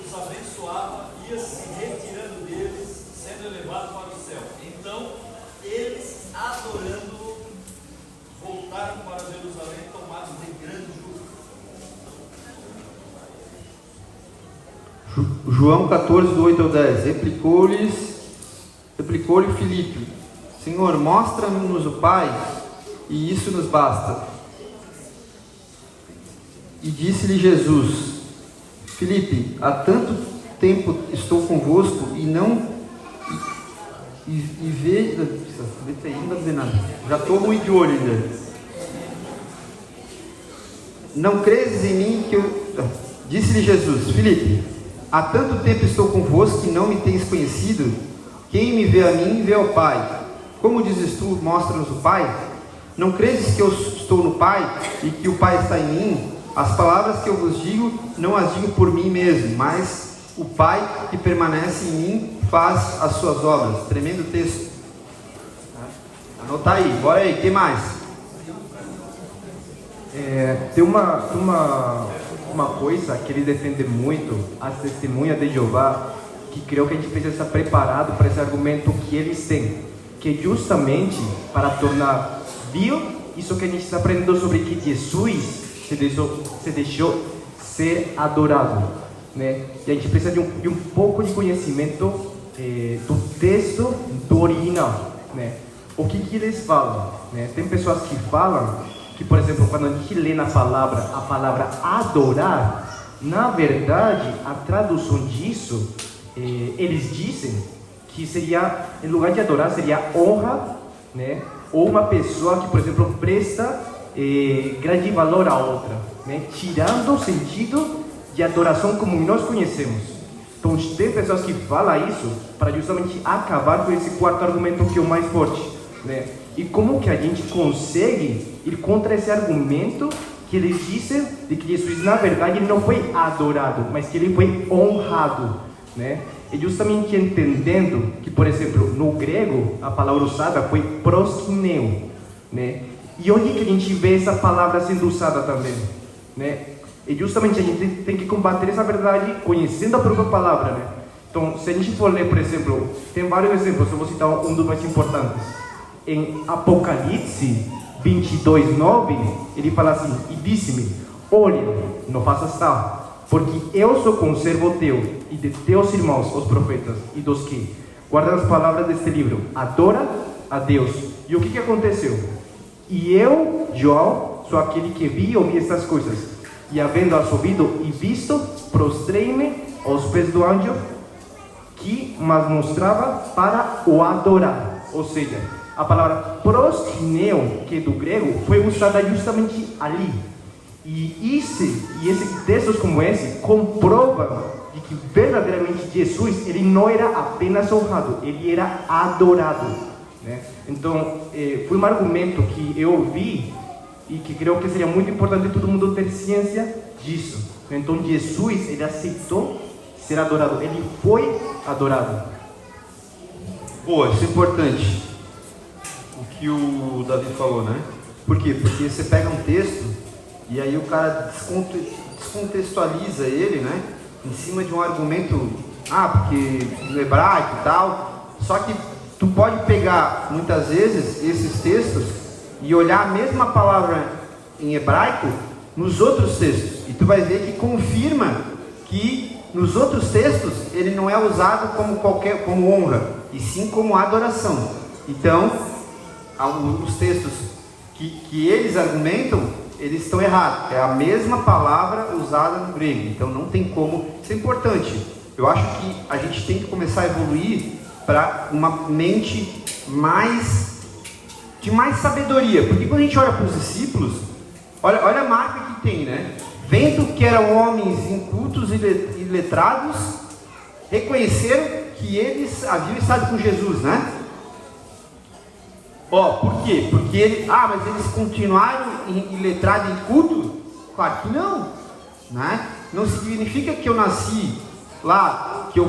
os abençoava, ia se retirando deles, sendo elevado para o céu. Então, eles, adorando-o, voltaram para Jerusalém, tomados de grande júbilo. João 14, do 8 ao 10. Replicou-lhe Filipe: Senhor, mostra-nos o Pai, e isso nos basta. E disse-lhe Jesus: Filipe, há tanto tempo estou convosco e não vê aí, não vai dizer nada. Já estou ruim de olho ainda. Não creses em mim que eu... Disse-lhe Jesus: Filipe, há tanto tempo estou convosco e não me tens conhecido? Quem me vê a mim, vê ao Pai. Como dizes tu, mostra-nos o Pai? Não credes que eu estou no Pai e que o Pai está em mim? As palavras que eu vos digo, não as digo por mim mesmo, mas o Pai que permanece em mim faz as suas obras. Tremendo texto. Anota aí, bora aí, o que mais? Tem uma coisa que ele defende muito, as testemunhas de Jeová, que creio que a gente precisa estar preparado para esse argumento que eles têm, que justamente para tornar viu isso que a gente está aprendendo sobre que Jesus se deixou ser adorado, né? E a gente precisa de um pouco de conhecimento do texto do original, né? O que eles falam, né? Tem pessoas que falam que, por exemplo, quando a gente lê na palavra a palavra adorar, na verdade, a tradução disso, eles dizem que seria, em lugar de adorar, seria honra, né? Ou uma pessoa que, por exemplo, presta grande valor à outra, né? Tirando o sentido de adoração como nós conhecemos. Então, tem pessoas que falam isso para justamente acabar com esse quarto argumento que é o mais forte, né? E como que a gente consegue ir contra esse argumento que eles dizem de que Jesus, na verdade, ele não foi adorado, mas que ele foi honrado, né? E justamente entendendo que, por exemplo, no grego, a palavra usada foi proskineo, né? E onde que a gente vê essa palavra sendo usada também, né? E justamente a gente tem que combater essa verdade conhecendo a própria palavra, né? Então, se a gente for ler, por exemplo, tem vários exemplos, eu vou citar um dos mais importantes. Em Apocalipse 22:9, ele fala assim: e disse-me, olha, não faças tal, porque eu sou conservo teu e de teus irmãos, os profetas, e dos que guardam as palavras deste livro, adora a Deus. E o que aconteceu? E eu, João, sou aquele que vi e ouvi estas coisas. E havendo-as ouvido e visto, prostrei-me aos pés do anjo que mas mostrava para o adorar. Ou seja, a palavra proskineo, que é do grego, foi usada justamente ali. E esses textos como esse comprovam de que verdadeiramente Jesus, ele não era apenas honrado, ele era adorado, né? Então, foi um argumento que eu vi e que creio que seria muito importante todo mundo ter ciência disso. Então, Jesus, ele aceitou ser adorado, ele foi adorado. Boa, isso é importante, o que o Davi falou, né? Por quê? Porque você pega um texto e aí o cara descontextualiza ele, né? Em cima de um argumento, porque no hebraico e tal. Só que tu pode pegar, muitas vezes, esses textos e olhar a mesma palavra em hebraico nos outros textos. E tu vai ver que confirma que nos outros textos ele não é usado como honra, e sim como adoração. Então, os textos que eles argumentam, eles estão errados. É a mesma palavra usada no grego. Então não tem como. Isso é importante. Eu acho que a gente tem que começar a evoluir para uma mente de mais sabedoria. Porque quando a gente olha para os discípulos, olha a marca que tem, né? Vendo que eram homens incultos e letrados, reconheceram que eles haviam estado com Jesus, né? Por quê? Porque mas eles continuaram iletrados e incultos? Claro que não, né? Não significa que eu nasci lá, que eu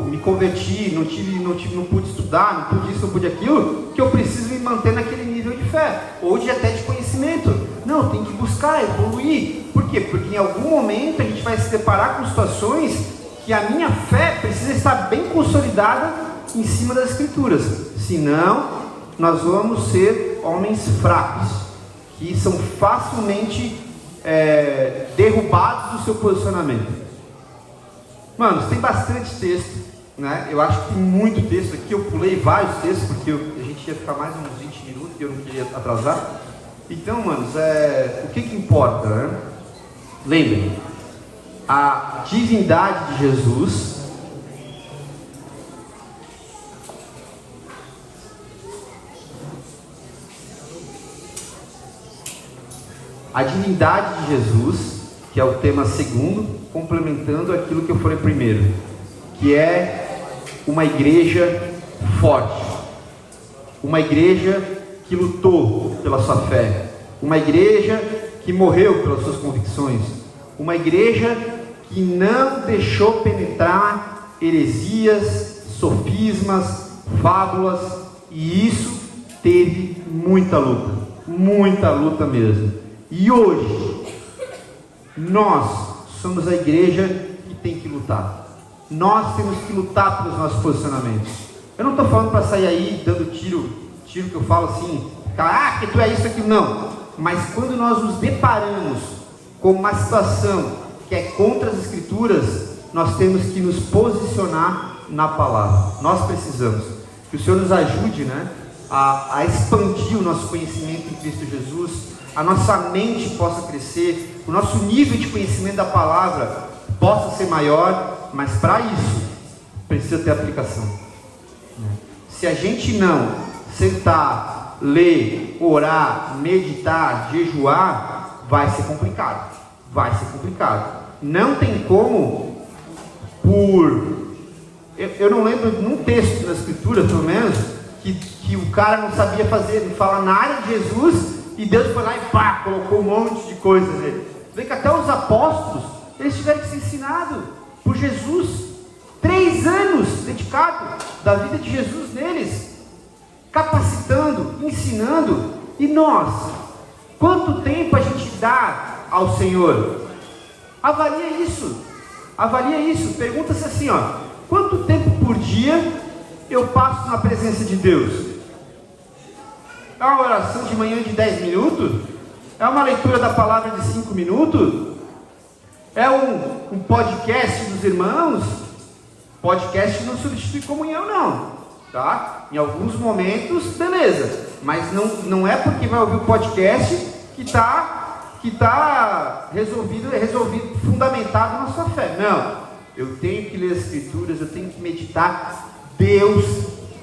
me converti, não pude estudar, não pude isso, não pude aquilo, que eu preciso me manter naquele nível de fé, ou até de conhecimento. Não, tem que buscar, evoluir. Por quê? Porque em algum momento a gente vai se deparar com situações que a minha fé precisa estar bem consolidada em cima das Escrituras. Senão, nós vamos ser homens fracos, que são facilmente derrubados do seu posicionamento. Mano, tem bastante texto, né? Eu acho que tem muito texto aqui. Eu pulei vários textos porque a gente ia ficar mais uns 20 minutos e eu não queria atrasar. Então, manos, o que importa, né? Lembrem, a divindade de Jesus que é o tema segundo, complementando aquilo que eu falei primeiro, que é uma igreja forte, uma igreja que lutou pela sua fé, uma igreja que morreu pelas suas convicções, uma igreja que não deixou penetrar heresias, sofismas, fábulas, e isso teve muita luta mesmo. E hoje, nós somos a igreja que tem que lutar. Nós temos que lutar pelos nossos posicionamentos. Eu não estou falando para sair aí dando tiro que eu falo assim, que tu é isso, aquilo, não. Mas quando nós nos deparamos com uma situação que é contra as Escrituras, nós temos que nos posicionar na palavra. Nós precisamos. Que o Senhor nos ajude, né, a expandir o nosso conhecimento em Cristo Jesus, a nossa mente possa crescer, o nosso nível de conhecimento da palavra possa ser maior, mas para isso precisa ter aplicação. Se a gente não sentar, ler, orar, meditar, jejuar, vai ser complicado. Vai ser complicado. Não tem como, eu não lembro num texto da Escritura, pelo menos, que o cara não sabia falar nada de Jesus, e Deus foi lá e pá, colocou um monte de coisa nele. Vê que até os apóstolos, eles tiveram que ser ensinados por Jesus. 3 anos dedicados da vida de Jesus neles, capacitando, ensinando. E nós, quanto tempo a gente dá ao Senhor? Avalia isso, pergunta-se assim, quanto tempo por dia eu passo na presença de Deus? É uma oração de manhã de 10 minutos? É uma leitura da palavra de 5 minutos? É um podcast dos irmãos? Podcast não substitui comunhão, não, tá? Em alguns momentos, beleza, mas não é porque vai ouvir o podcast que está resolvido, fundamentado na sua fé. Não, eu tenho que ler as Escrituras, eu tenho que meditar. Deus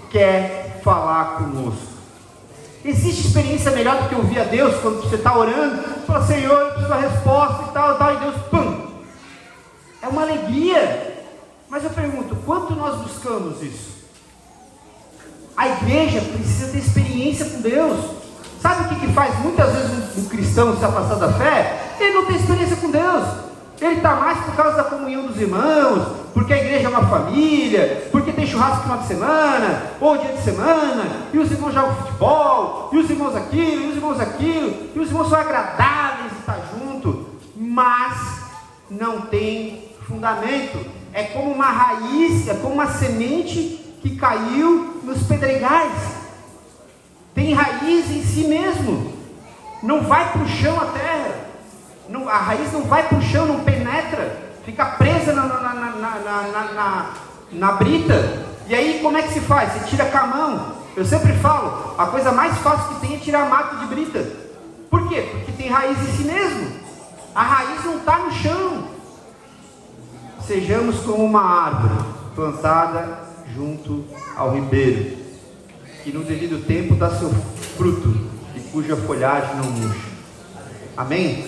quer falar conosco. Existe experiência melhor do que ouvir a Deus quando você está orando? Você fala, Senhor, eu preciso da resposta e tal, e Deus, pum! É uma alegria. Mas eu pergunto, quanto nós buscamos isso? A igreja precisa ter experiência com Deus. Sabe o que faz muitas vezes um cristão se afastar da fé? Ele não tem experiência com Deus. Ele está mais por causa da comunhão dos irmãos, porque a igreja é uma família, porque tem churrasco no final de semana, ou dia de semana, e os irmãos jogam futebol, e os irmãos aquilo, e os irmãos aquilo, e os irmãos são agradáveis de estar junto, mas não tem fundamento. É como uma raiz, é como uma semente que caiu nos pedregais. Tem raiz em si mesmo. Não vai para o chão a terra. A raiz não vai para o chão, não penetra. Fica presa na brita. E aí como é que se faz? Você tira com a mão. Eu sempre falo, a coisa mais fácil que tem é tirar mato de brita. Por quê? Porque tem raiz em si mesmo. A raiz não está no chão. Sejamos como uma árvore plantada junto ao ribeiro, que no devido tempo dá seu fruto e cuja folhagem não murcha. Amém?